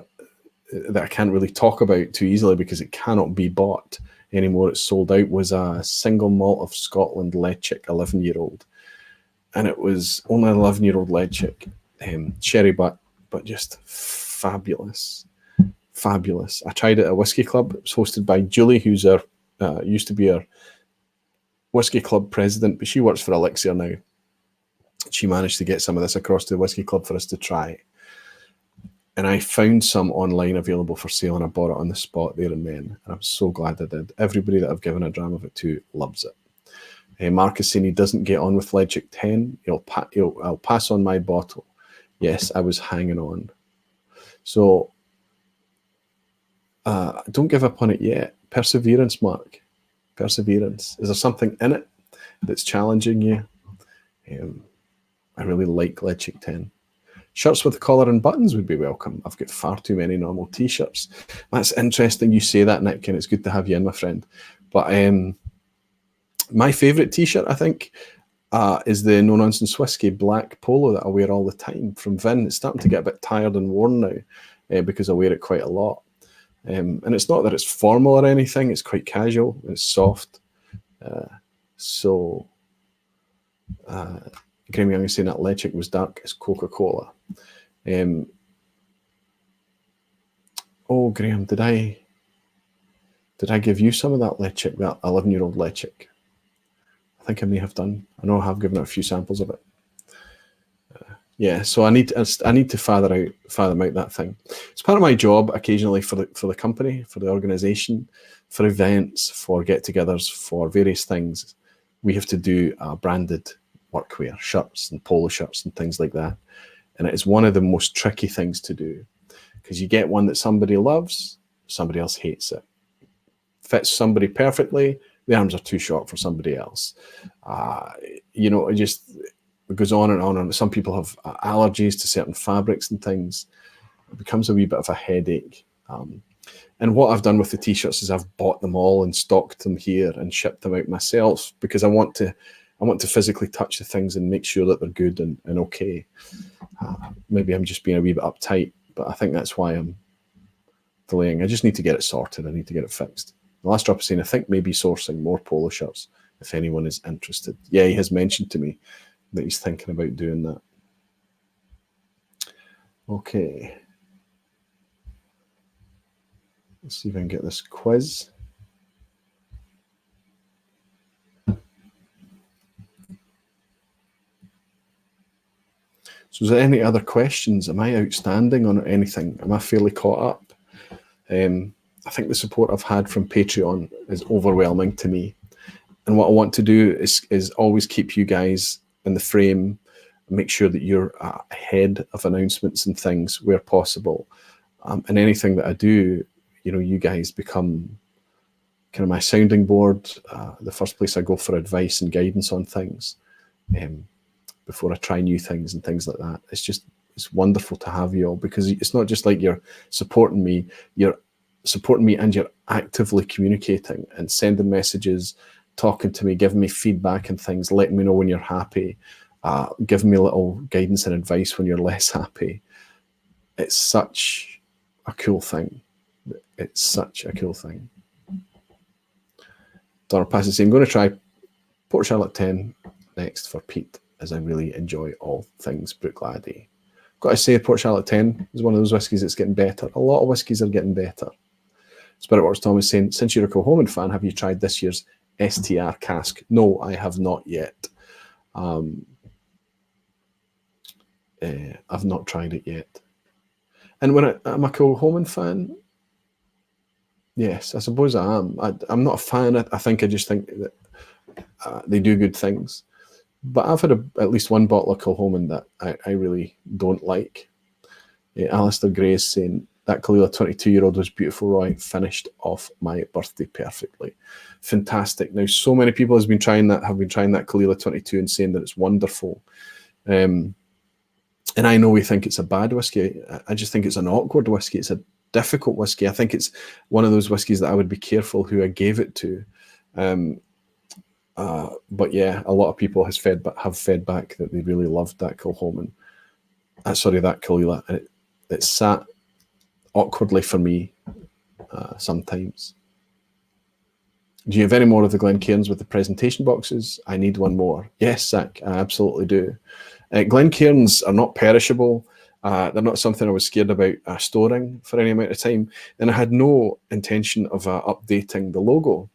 that I can't really talk about too easily because it cannot be bought anymore, it's sold out, was a single malt of Scotland Lechic 11-year-old. And it was only an 11-year-old Lechic, sherry butt, but just fabulous. Fabulous. I tried it at a whiskey club. It was hosted by Julie, who's our used to be our whiskey club president, but she works for Elixir now. She managed to get some of this across to the whiskey club for us to try. And I found some online available for sale, and I bought it on the spot there and then. And I'm so glad I did. Everybody that I've given a dram of it to loves it. Mark is saying he doesn't get on with Lechic 10. I'll pass on my bottle. Yes, I was hanging on. So don't give up on it yet. Perseverance, Mark. Perseverance. Is there something in it that's challenging you? I really like lead cheek 10. Shirts with collar and buttons would be welcome. I've got far too many normal t-shirts. That's interesting you say that, Nick, and it's good to have you in, my friend. But my favourite t-shirt, I think, is the No Nonsense Whiskey black polo that I wear all the time from Vin. It's starting to get a bit tired and worn now because I wear it quite a lot. And it's not that it's formal or anything. It's quite casual. It's soft. Graham Young is saying that lead cheek was dark as Coca-Cola. Oh, Graham, did I give you some of that lead cheek, that 11-year-old lead cheek? I think I may have done. I know I have given out a few samples of it. Yeah, so I need to fathom out that thing. It's part of my job occasionally for the company, for the organisation, for events, for get-togethers, for various things. We have to do branded workwear, shirts and polo shirts and things like that. And it is one of the most tricky things to do, because you get one that somebody loves, somebody else hates it. Fits somebody perfectly, the arms are too short for somebody else. It just goes on and on. And some people have allergies to certain fabrics and things. It becomes a wee bit of a headache. And what I've done with the t-shirts is I've bought them all and stocked them here and shipped them out myself, because I want to physically touch the things and make sure that they're good and okay. Maybe I'm just being a wee bit uptight, but I think that's why I'm delaying. I just need to get it sorted. I need to get it fixed. The last drop is saying, I think maybe sourcing more polo shirts if anyone is interested. Yeah, he has mentioned to me that he's thinking about doing that. Okay. Let's see if I can get this quiz. So is there any other questions? Am I outstanding on anything? Am I fairly caught up? I think the support I've had from Patreon is overwhelming to me. And what I want to do is always keep you guys in the frame, make sure that you're ahead of announcements and things where possible. And anything that I do, you guys become kind of my sounding board, the first place I go for advice and guidance on things before I try new things and things like that. It's wonderful to have you all, because it's not just like you're supporting me and you're actively communicating and sending messages, talking to me, giving me feedback and things, letting me know when you're happy, giving me a little guidance and advice when you're less happy. It's such a cool thing. It's such a cool thing. Donna Pass is saying, I'm going to try Port Charlotte 10 next for Pete, as I really enjoy all things Brookladdy. Got to say, Port Charlotte 10 is one of those whiskies that's getting better. A lot of whiskies are getting better. Spiritworks Tom is saying, since you're a Kilchoman fan, have you tried this year's STR cask? No, I have not yet. I've not tried it yet. And when I'm a Kilchoman fan, yes, I suppose I am. I'm not a fan. I think I just think that they do good things. But I've had at least one bottle of Kilchoman that I really don't like. Alistair Gray is saying, that Kalila 22-year-old was beautiful, Roy. Finished off my birthday perfectly. Fantastic. Now, so many people have been trying that Kalila 22 and saying that it's wonderful. And I know we think it's a bad whiskey. I just think it's an awkward whiskey. It's a difficult whiskey. I think it's one of those whiskies that I would be careful who I gave it to. But yeah, a lot of people have fed back that they really loved that Kilchoman. That Kalila. And it sat awkwardly for me sometimes. Do you have any more of the Glencairns with the presentation boxes? I need one more. Yes, Zach, I absolutely do. Glencairns are not perishable. They're not something I was scared about storing for any amount of time. And I had no intention of updating the logo.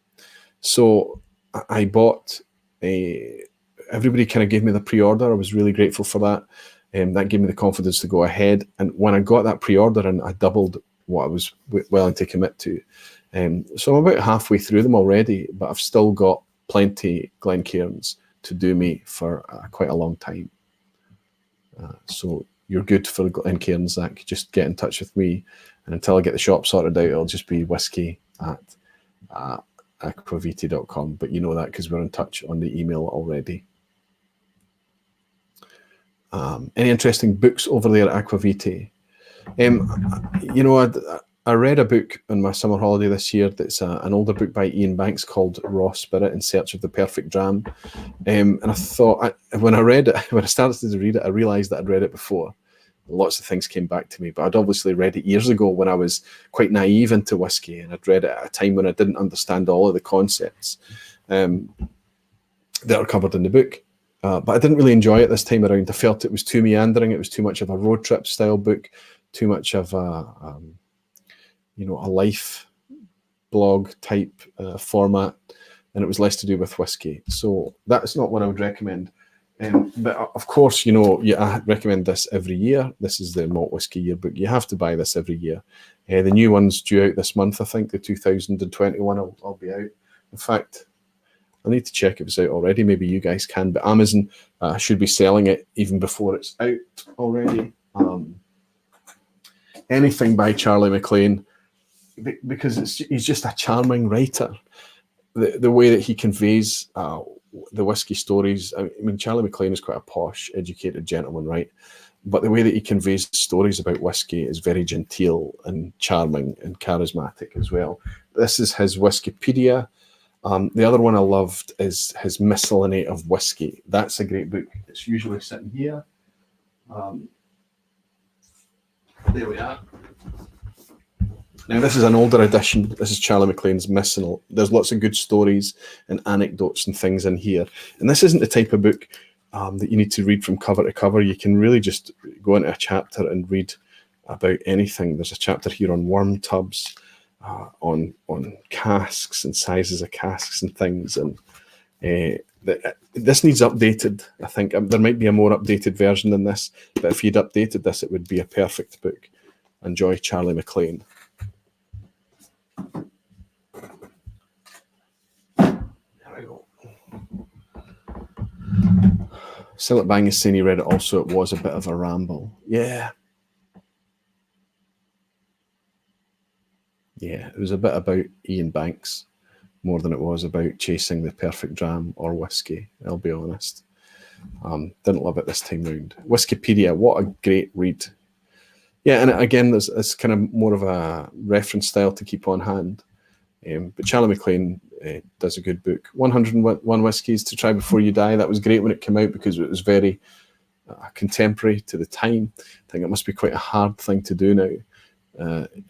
So I bought everybody kind of gave me the pre-order. I was really grateful for that. That gave me the confidence to go ahead. And when I got that pre-order, and I doubled what I was willing to commit to. So I'm about halfway through them already, but I've still got plenty Glencairns to do me for quite a long time. So you're good for Glencairns, Zach. Just get in touch with me. And until I get the shop sorted out, it'll just be whiskey at aquaviti.com. But you know that because we're in touch on the email already. Any interesting books over there at Aquavitae? You know, I read a book on my summer holiday this year that's an older book by Ian Banks called Raw Spirit in Search of the Perfect Dram. And I thought, when I read it, when I started to read it, I realised that I'd read it before. Lots of things came back to me, but I'd obviously read it years ago when I was quite naive into whiskey, and I'd read it at a time when I didn't understand all of the concepts that are covered in the book. But I didn't really enjoy it this time around. I felt it was too meandering. It was too much of a road trip style book, too much of a life blog type format, and it was less to do with whiskey. So that's not what I would recommend. But of course, I recommend this every year. This is the Malt Whiskey Yearbook. You have to buy this every year. The new one's due out this month, I think. The 2021 will be out. In fact, I need to check if it's out already. Maybe you guys can, but Amazon should be selling it even before it's out already. Anything by Charlie MacLean, because he's just a charming writer. The way that he conveys the whiskey stories. I mean, Charlie MacLean is quite a posh, educated gentleman, right? But the way that he conveys stories about whiskey is very genteel and charming and charismatic as well. This is his Whiskipedia. The other one I loved is his Miscellany of Whiskey. That's a great book. It's usually sitting here. There we are. Now, this is an older edition. This is Charlie MacLean's Miscellany. There's lots of good stories and anecdotes and things in here. And this isn't the type of book that you need to read from cover to cover. You can really just go into a chapter and read about anything. There's a chapter here on worm tubs, on casks and sizes of casks and things. And this needs updated. I think there might be a more updated version than this, but if you'd updated this, it would be a perfect book. Enjoy Charlie MacLean. Sillet Bang is saying he read it also. It was a bit of a ramble. Yeah. Yeah, it was a bit about Ian Banks more than it was about chasing the perfect dram or whiskey, I'll be honest. Didn't love it this time round. Whiskipedia, what a great read. Yeah, and again, there's kind of more of a reference style to keep on hand. But Charlie MacLean does a good book. 101 Whiskies to Try Before You Die. That was great when it came out because it was very contemporary to the time. I think it must be quite a hard thing to do now.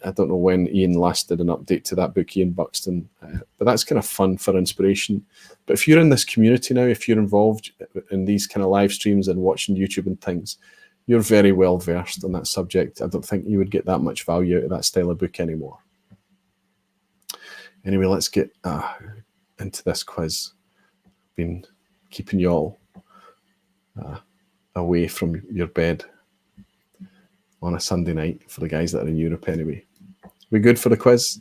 I don't know when Ian last did an update to that book, Ian Buxton, but that's kind of fun for inspiration. But if you're in this community now, if you're involved in these kind of live streams and watching YouTube and things, you're very well versed on that subject. I don't think you would get that much value out of that style of book anymore. Anyway, let's get into this quiz. Been keeping you all away from your bed on a Sunday night for the guys that are in Europe anyway. We good for the quiz?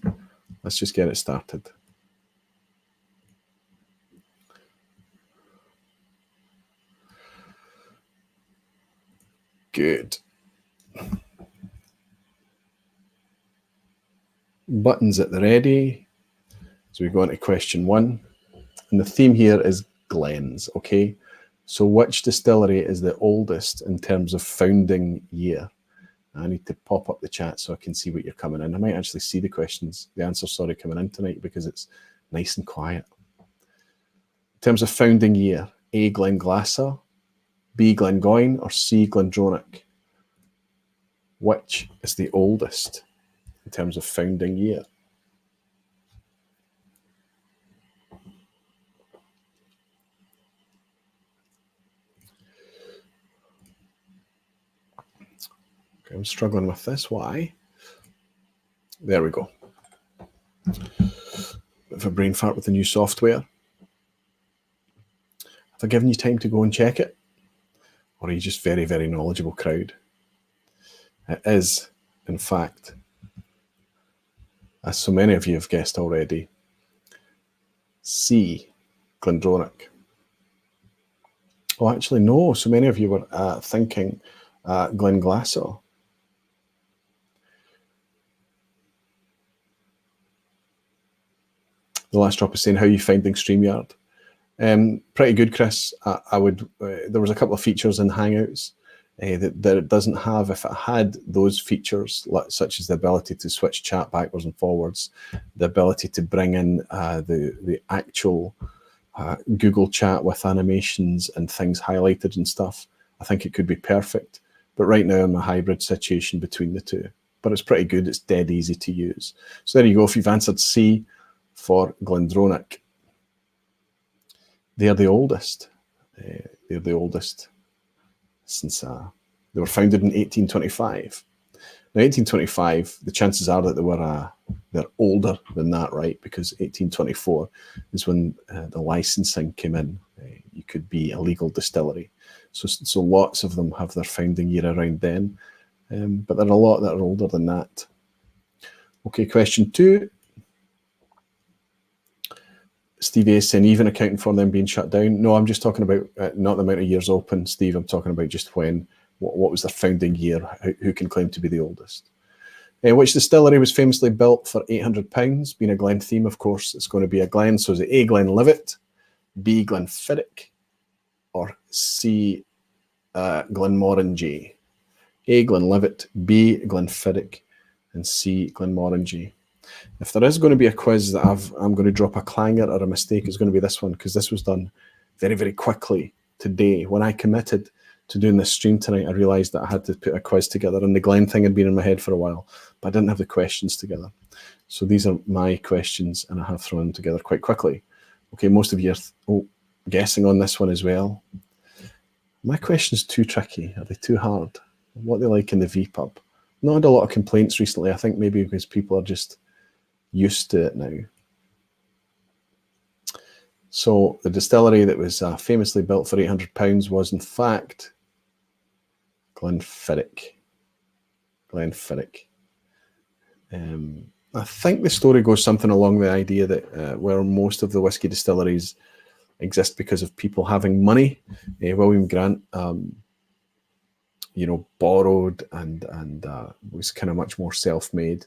Let's just get it started. Good. Buttons at the ready. So we go into question 1. And the theme here is Glens, okay? So which distillery is the oldest in terms of founding year? I need to pop up the chat so I can see what you're coming in. I might actually see the questions, the answers, coming in tonight because it's nice and quiet. In terms of founding year, A, Glenglassaugh, B, Glengoyne, or C, Glendronach? Which is the oldest in terms of founding year? Okay, I'm struggling with this. Why? There we go. Bit of a brain fart with the new software. Have I given you time to go and check it? Or are you just very, very knowledgeable crowd? It is, in fact, as so many of you have guessed already, C, Glendronach. Oh, actually, no. So many of you were thinking Glenglassaugh. The last drop is saying, how are you finding StreamYard? Pretty good, Chris. There was a couple of features in Hangouts that it doesn't have. If it had those features, such as the ability to switch chat backwards and forwards, the ability to bring in the actual Google chat with animations and things highlighted and stuff, I think it could be perfect. But right now I'm a hybrid situation between the two. But it's pretty good. It's dead easy to use. So there you go. If you've answered C for Glendronach. They're the oldest. They're the oldest since they were founded in 1825. Now, 1825, the chances are that they're older than that, right? Because 1824 is when the licensing came in. You could be a legal distillery. So lots of them have their founding year around then. But there are a lot that are older than that. Okay, question 2. Steve A is saying, even accounting for them being shut down. No, I'm just talking about not the amount of years open, Steve. I'm talking about just when, what was their founding year, who can claim to be the oldest. Which distillery was famously built for £800? Being a Glen theme, of course, it's going to be a Glen. So is it A, Glenlivet, B, Glenfiddich, or C, Glenmorangie? A, Glenlivet, B, Glenfiddich, and C, Glenmorangie. If there is going to be a quiz that I'm going to drop a clanger or a mistake, it's going to be this one, because this was done very, very quickly today. When I committed to doing this stream tonight, I realised that I had to put a quiz together, and the Glen thing had been in my head for a while, but I didn't have the questions together. So these are my questions, and I have thrown them together quite quickly. Okay, most of you are guessing on this one as well. My question's too tricky. Are they too hard? What they like in the vPub? Not had a lot of complaints recently. I think maybe because people are just used to it now. So the distillery that was famously built for £800 was in fact Glenfiddich. Glenfiddich. I think the story goes something along the idea that where most of the whiskey distilleries exist because of people having money. William Grant, borrowed and was kind of much more self-made.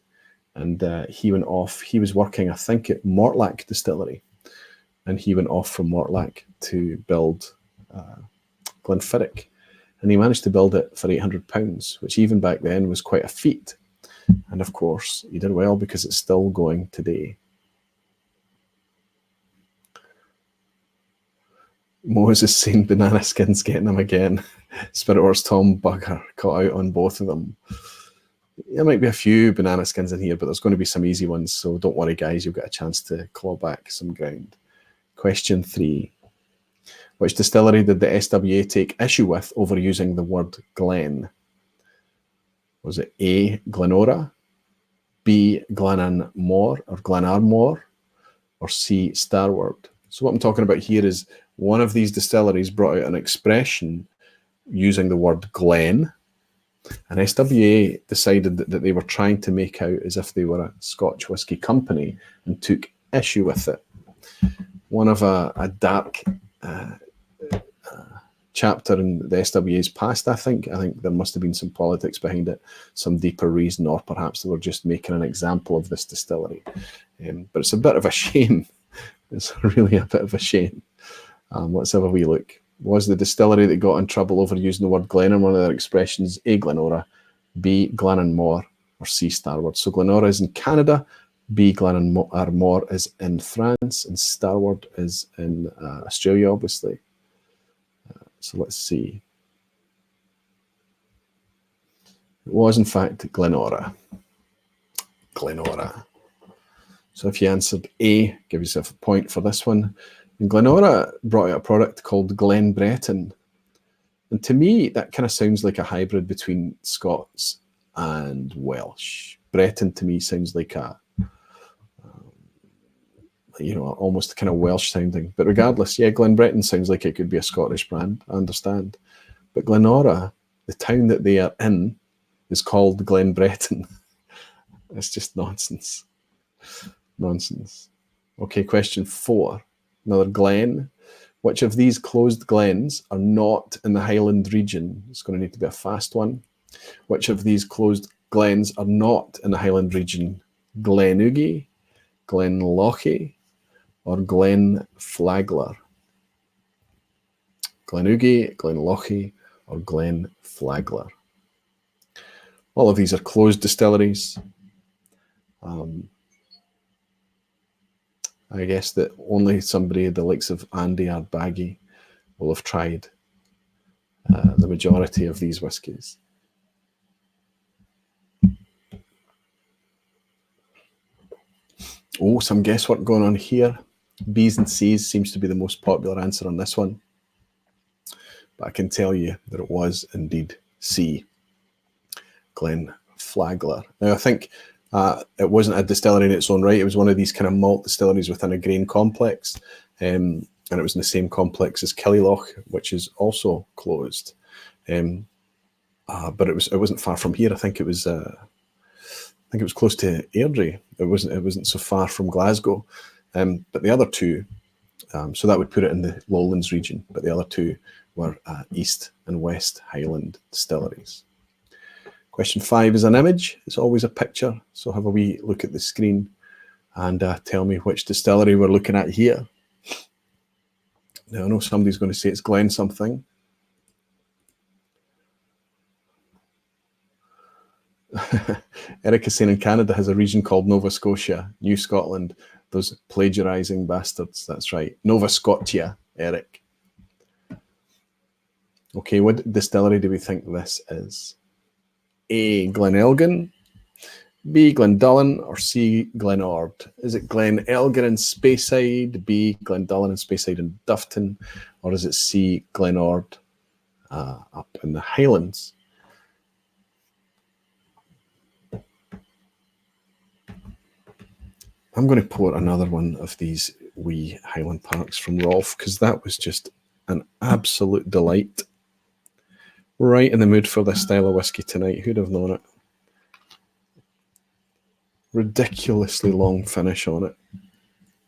And he went off. He was working, I think, at Mortlach Distillery, and he went off from Mortlach to build Glenfiddich, and he managed to build it for £800, which even back then was quite a feat. And of course, he did well because it's still going today. Moses saying banana skins, getting them again. Spirit Wars Tom bugger caught out on both of them. There might be a few banana skins in here, but there's going to be some easy ones. So don't worry, guys. You'll get a chance to claw back some ground. Question 3. Which distillery did the SWA take issue with over using the word Glen? Was it A, Glenora, B, Glenanmore or Glenarmore, or C, Starward? So what I'm talking about here is one of these distilleries brought out an expression using the word Glen, and SWA decided that they were trying to make out as if they were a Scotch whisky company and took issue with it. One of a dark chapter in the SWA's past, I think there must have been some politics behind it, some deeper reason, or perhaps they were just making an example of this distillery. But it's a bit of a shame. It's really a bit of a shame. Let's have a wee look. Was the distillery that got in trouble over using the word Glen in one of their expressions A, Glenora, B, Glenanmore, or C, Starward? So Glenora is in Canada, B, Glenanmore is in France, and Starward is in Australia, obviously. So let's see. It was, in fact, Glenora. Glenora. So if you answered A, give yourself a point for this one. And Glenora brought out a product called Glen Breton. And to me, that kind of sounds like a hybrid between Scots and Welsh. Breton to me sounds like a, almost kind of Welsh sounding. But regardless, yeah, Glen Breton sounds like it could be a Scottish brand. I understand. But Glenora, the town that they are in, is called Glen Breton. It's just nonsense. Nonsense. Okay, question 4. Another Glen. Which of these closed glens are not in the Highland region? It's going to need to be a fast one. Which of these closed glens are not in the Highland region? Glenuggie, Glenlochy, or Glenflagler? Glenuggie, Glenlochy, or Glenflagler. All of these are closed distilleries. I guess that only somebody the likes of Andy Arbaggi will have tried the majority of these whiskies. Oh, some guesswork going on here. B's and C's seems to be the most popular answer on this one. But I can tell you that it was indeed C, Glenflagler. Now, I think it wasn't a distillery in its own right. It was one of these kind of malt distilleries within a grain complex. And it was in the same complex as Killyloch, which is also closed. But it wasn't far from here. I think it was close to Airdrie. It wasn't so far from Glasgow. But the other two, so that would put it in the Lowlands region. But the other two were East and West Highland distilleries. Question 5 is an image. It's always a picture. So have a wee look at the screen and tell me which distillery we're looking at here. Now, I know somebody's going to say it's Glen something. Eric is saying in Canada has a region called Nova Scotia, New Scotland. Those plagiarizing bastards. That's right. Nova Scotia, Eric. Okay, what distillery do we think this is? A, Glenelgin, B, Glendullan, or C, Glenord? Is it Glenelgin and Speyside, B, Glendullan and Speyside and Dufftown, or is it C, Glenord up in the Highlands? I'm going to pour another one of these wee Highland Parks from Rolf, because that was just an absolute delight. Right in the mood for this style of whiskey tonight. Who'd have known it? Ridiculously long finish on it.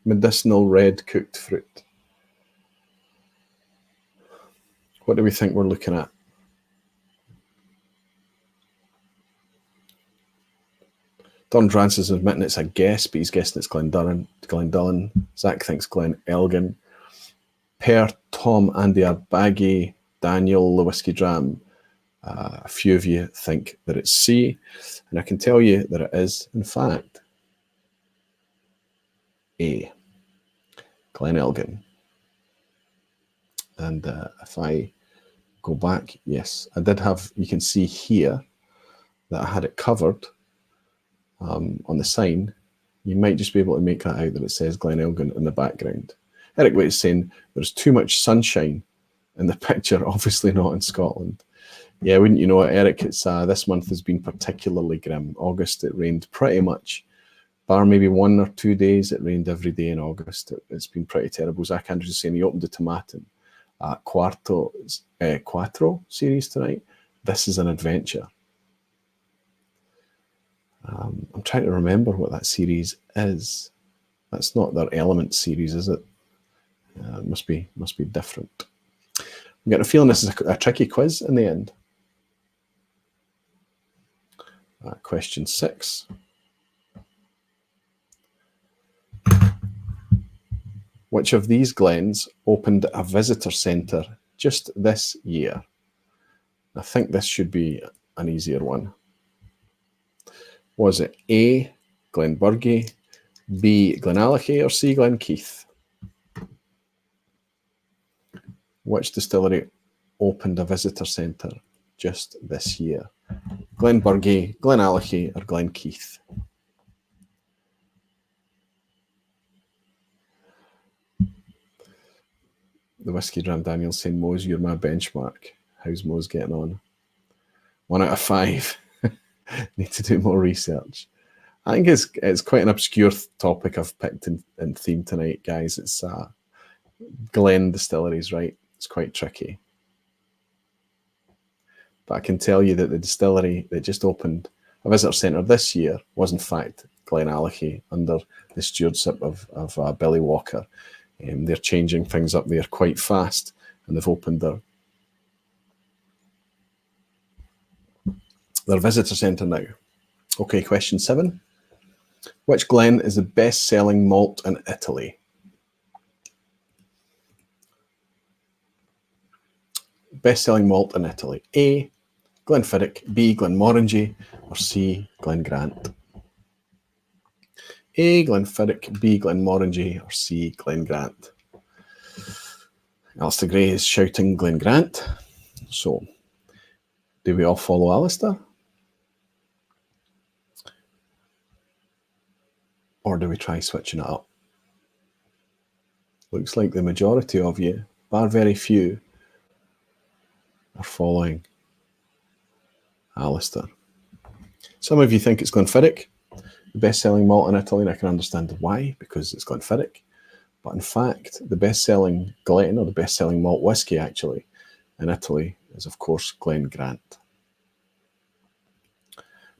Medicinal red cooked fruit. What do we think we're looking at? Don Francis is admitting it's a guess, but he's guessing it's Glendullan. Zach thinks Glenelgin. Per, Tom, Andy Arbaggi, Daniel, the Whiskey Dram. A few of you think that it's C, and I can tell you that it is, in fact, A, Glenelgin. And if I go back, yes, I did have, you can see here that I had it covered on the sign. You might just be able to make that out that it says Glenelgin in the background. Eric Waite is saying there's too much sunshine in the picture, obviously not in Scotland. Yeah, wouldn't you know it, Eric? It's this month has been particularly grim. August, it rained pretty much, bar maybe 1 or 2 days, it rained every day in August. It's been pretty terrible. Zach Andrews is saying he opened the Tomatin Quattro series tonight. This is an adventure. I'm trying to remember what that series is. That's not their Element series, is it? It must be different. I'm getting a feeling this is a tricky quiz in the end. Question 6. Which of these glens opened a visitor centre just this year? I think this should be an easier one. Was it A, Glenburgie, B, Glenallachie, or C, Glenkeith? Which distillery opened a visitor centre just this year? Glenburgie, Glenallachie, or Glenkeith? The Whiskey Dram Daniel saying, Mose, you're my benchmark. How's Mose getting on? 1 out of 5. Need to do more research. I think it's quite an obscure topic I've picked in theme tonight, guys. It's Glen distilleries, right? It's quite tricky. But I can tell you that the distillery that just opened a visitor centre this year was in fact Glenallachie under the stewardship of Billy Walker. They're changing things up there quite fast, and they've opened their visitor centre now. Okay, question 7. Which glen is the best-selling malt in Italy? best-selling malt in Italy? A, Glenfiddich, B, Glenmorangie, or C, Glengrant? A, Glenfiddich, B, Glenmorangie, or C, Glengrant? Alistair Gray is shouting Glengrant. So, do we all follow Alistair? Or do we try switching it up? Looks like the majority of you, bar very few, are following Alistair. Some of you think it's Glenfiddich, the best-selling malt in Italy, and I can understand why, because it's Glenfiddich. But in fact, the best-selling Glen, or the best-selling malt whiskey actually, in Italy is, of course, Glengrant.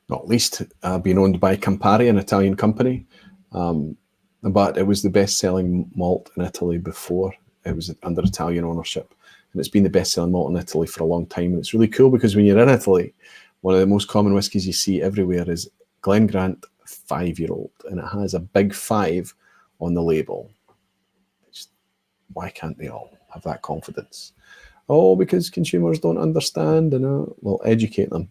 Not least being owned by Campari, an Italian company, but it was the best-selling malt in Italy before it was under Italian ownership. And it's been the best-selling malt in Italy for a long time. And it's really cool because when you're in Italy, one of the most common whiskies you see everywhere is Glengrant 5-year-old, and it has a big 5 on the label. Why can't they all have that confidence? Oh, because consumers don't understand, and well, educate them.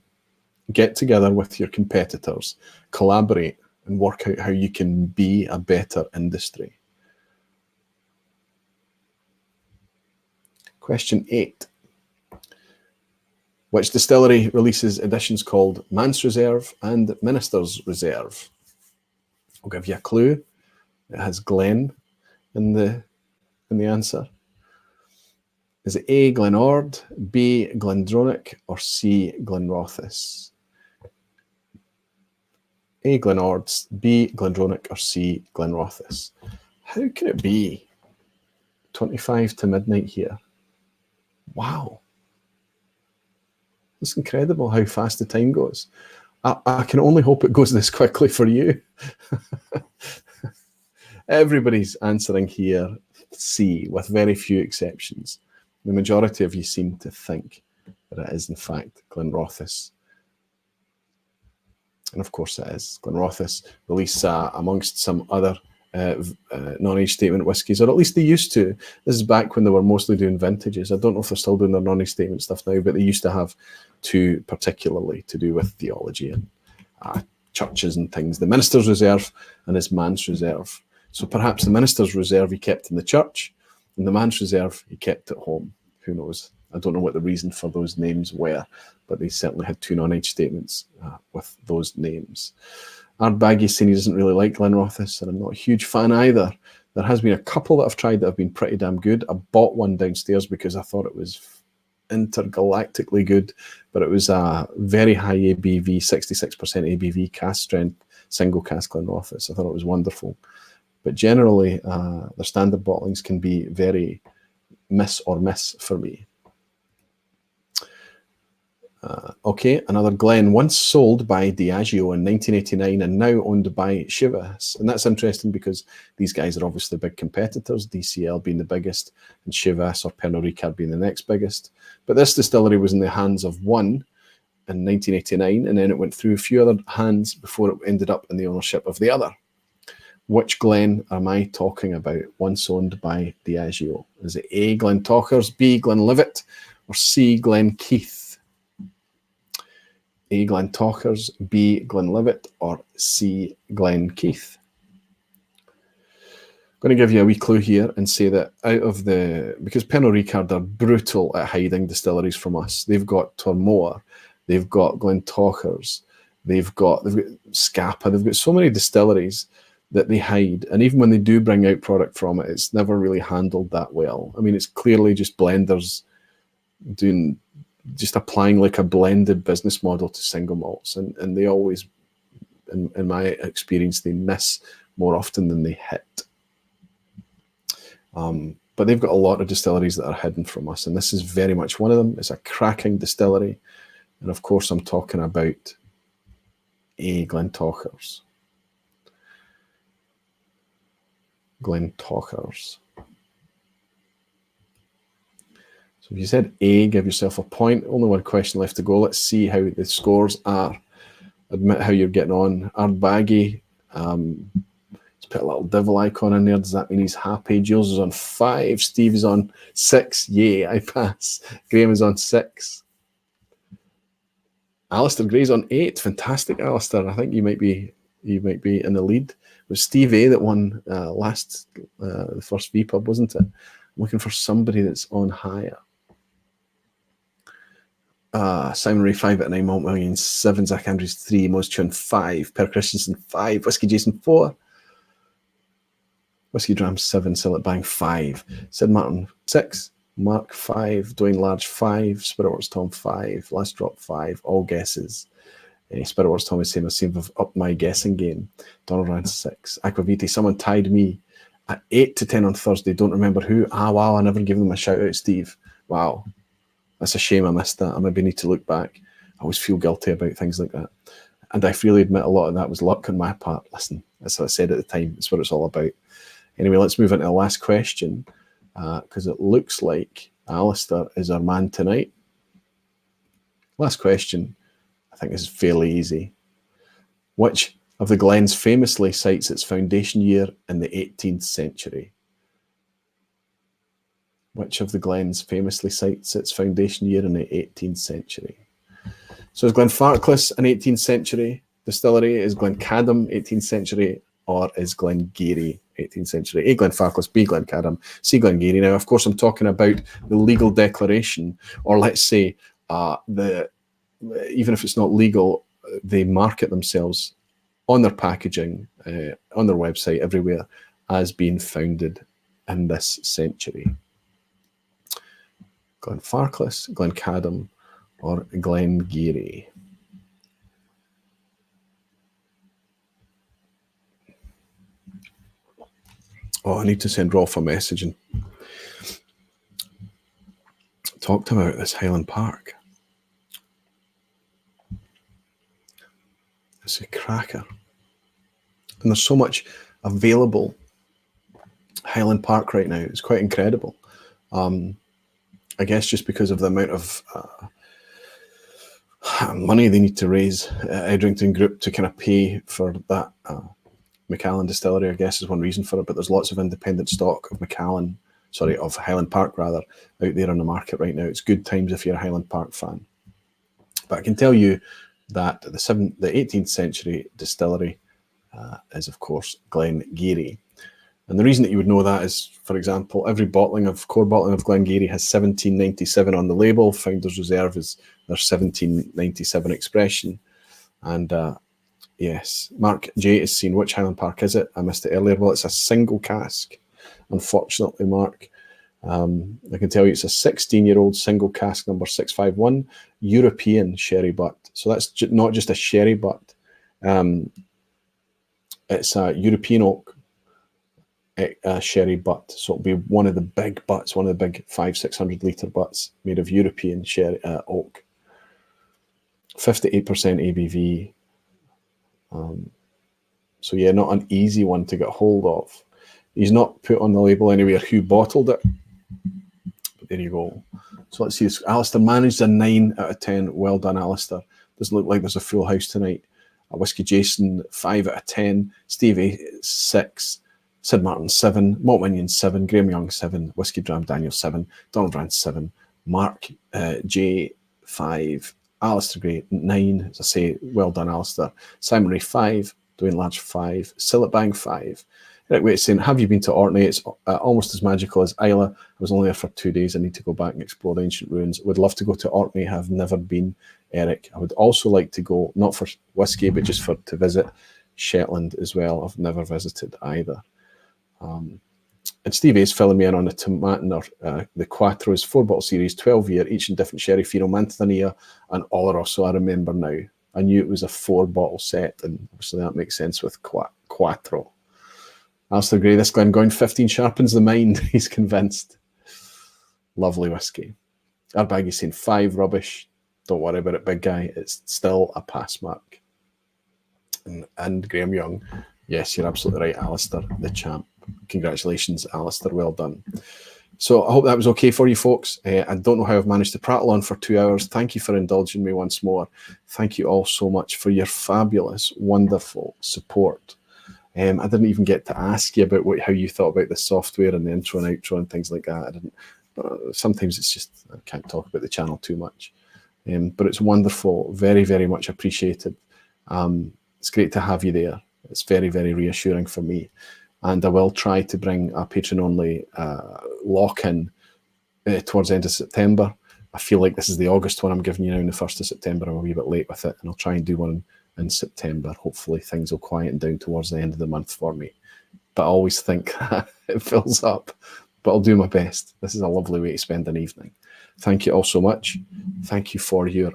Get together with your competitors, collaborate, and work out how you can be a better industry. Question 8. Which distillery releases editions called Manse Reserve and Minister's Reserve? I'll give you a clue. It has Glen in the answer. Is it A, Glenord, B, Glendronach, or C, Glenrothes? A, Glenord, B, Glendronach, or C, Glenrothes? How can it be 25 to midnight here? Wow. It's incredible how fast the time goes. I can only hope it goes this quickly for you. Everybody's answering here C, with very few exceptions. The majority of you seem to think that it is, in fact, Glenrothes. And of course it is. Glenrothes release amongst some other non-age statement whiskies, or at least they used to. This is back when they were mostly doing vintages. I don't know if they're still doing their non-age statement stuff now, but they used to have two particularly to do with theology and churches and things. The Minister's Reserve and his Manse Reserve. So perhaps the Minister's Reserve he kept in the church, and the Manse Reserve he kept at home. Who knows? I don't know what the reason for those names were, but they certainly had two non-age statements with those names. Ardbaggy's saying he doesn't really like Glenrothes, and I'm not a huge fan either. There has been a couple that I've tried that have been pretty damn good. I bought one downstairs because I thought it was intergalactically good, but it was a very high ABV, 66% ABV cask strength, single cask Glenrothes. I thought it was wonderful. But generally, their standard bottlings can be very miss for me. Okay, another Glen, once sold by Diageo in 1989 and now owned by Chivas. And that's interesting because these guys are obviously big competitors, DCL being the biggest and Chivas or Pernod Ricard being the next biggest. But this distillery was in the hands of one in 1989, and then it went through a few other hands before it ended up in the ownership of the other. Which Glen am I talking about, once owned by Diageo? Is it A, Glentochers, B, Glenlivet, or C, Glenkeith? A, Glentochers, B, Glenlivet, or C, Glenkeith? I'm going to give you a wee clue here and say that out of because Pernod Ricard are brutal at hiding distilleries from us. They've got Tormore, they've got Glentochers, they've got Scapa, they've got so many distilleries that they hide. And even when they do bring out product from it, it's never really handled that well. I mean, it's clearly just blenders just applying like a blended business model to single malts. And they always, in my experience, they miss more often than they hit. But they've got a lot of distilleries that are hidden from us. And this is very much one of them. It's a cracking distillery. And of course, I'm talking about A, Glentochers. Glentochers. So if you said A, give yourself a point. Only one question left to go. Let's see how the scores are. Admit how you're getting on. Ardbaggy, it's Put a little devil icon in there. Does that mean he's happy? Jules is on 5. Steve is on 6. Yay, I pass. Graham is on 6. Alistair Gray's on 8. Fantastic, Alistair. I think you might be in the lead. It was Steve A that won the first vPub, wasn't it? I'm looking for somebody that's on higher. Simon Ray 5 at 9, Malt Million 7, Zach Andrews 3, Mose Chun 5, Per Christensen 5, Whiskey Jason 4, Whiskey Dram 7, Sillet Bang 5, Sid Martin 6, Mark 5, Dwayne Large 5, Spiritworks Tom 5, Last Drop 5, all guesses. Spiritworks Tom is saying I seem to have upped my guessing game. Donald Ryan 6, Aquaviti, someone tied me at 8 to 10 on Thursday, don't remember who. Wow, I never gave them a shout out, Steve. Wow. That's a shame I missed that. I maybe need to look back. I always feel guilty about things like that. And I freely admit a lot of that was luck on my part. Listen, as I said at the time, it's what it's all about. Anyway, let's move on to the last question because it looks like Alistair is our man tonight. Last question, I think is fairly easy. Which of the Glens famously cites its foundation year in the 18th century? Which of the Glens famously cites its foundation year in the 18th century? So is Glenfarclas an 18th century distillery? Is Glencadam 18th century? Or is Glengarry 18th century? A, Glenfarclas, B, Glencadam, C, Glengarry. Now, of course, I'm talking about the legal declaration, or let's say even if it's not legal, they market themselves on their packaging, on their website, everywhere, as being founded in this century. Glenfarclas, Glencadam, or Glengarry. Oh, I need to send Rolf a message and talk to him about this Highland Park. It's a cracker. And there's so much available Highland Park right now. It's quite incredible. I guess just because of the amount of money they need to raise, Edrington Group to kind of pay for that Macallan distillery, I guess, is one reason for it. But there's lots of independent stock of of Highland Park rather, out there on the market right now. It's good times if you're a Highland Park fan. But I can tell you that the 18th century distillery is, of course, Glengarry. And the reason that you would know that is, for example, every core bottling of Glengarry has 1797 on the label. Founders Reserve is their 1797 expression. And yes, Mark J is saying, which Highland Park is it? I missed it earlier. Well, it's a single cask, unfortunately, Mark. I can tell you it's a 16-year-old single cask number 651 European sherry butt. So that's not just a sherry butt. It's a European oak sherry butt. So it'll be one of the big butts, one of the big 500-600 litre butts made of European sherry oak. 58% ABV. So yeah, not an easy one to get hold of. He's not put on the label anywhere who bottled it. But there you go. So let's see this. Alistair managed a 9 out of 10. Well done, Alistair. Doesn't look like there's a full house tonight. Whiskey Jason 5 out of 10. Stevie 6. Sid Martin 7. Malt Minion 7. Graham Young 7. Whiskey Dram Daniel 7. Donald Rand 7. Mark J 5. Alistair Gray 9. As I say, well done, Alistair. Simon Ray 5. Dwayne Large 5. Sillet Bang 5. Right, wait, saying, have you been to Orkney? It's almost as magical as Isla. I was only there for 2 days. I need to go back and explore the ancient ruins. Would love to go to Orkney. Have never been, Eric. I would also like to go, not for whiskey, but just to visit Shetland as well. I've never visited either. And Steve A's filling me in on the Tomatin, the Quattros 4-bottle series, 12-year, each in different sherry, Fino, Manzanilla, and Oloroso. I remember now. I knew it was a 4-bottle set, and obviously that makes sense with Quattro. Alistair Gray, this Glengoyne 15 sharpens the mind. He's convinced. Lovely whiskey. Arbaggy's saying 5 rubbish. Don't worry about it, big guy. It's still a pass mark. And Graham Young, yes, you're absolutely right, Alistair, the champ. Congratulations, Alistair. Well done. So I hope that was okay for you folks. I don't know how I've managed to prattle on for 2 hours. Thank you for indulging me once more. Thank you all so much for your fabulous, wonderful support. I didn't even get to ask you about how you thought about the software and the intro and outro and things like that. I didn't. Sometimes it's just, I can't talk about the channel too much. But it's wonderful, very, very much appreciated. It's great to have you there. It's very, very reassuring for me. And I will try to bring a patron-only lock in towards the end of September. I feel like this is the August one I'm giving you now, in the 1st of September. I'm a wee bit late with it, and I'll try and do one in September. Hopefully things will quieten down towards the end of the month for me. But I always think it fills up. But I'll do my best. This is a lovely way to spend an evening. Thank you all so much. Thank you for your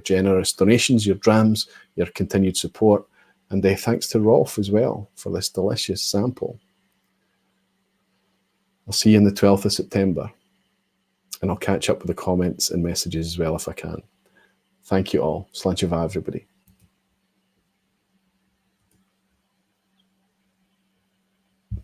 generous donations, your drams, your continued support. And thanks to Rolf as well for this delicious sample. I'll see you on the 12th of September. And I'll catch up with the comments and messages as well if I can. Thank you all. Sláinte mhath, everybody.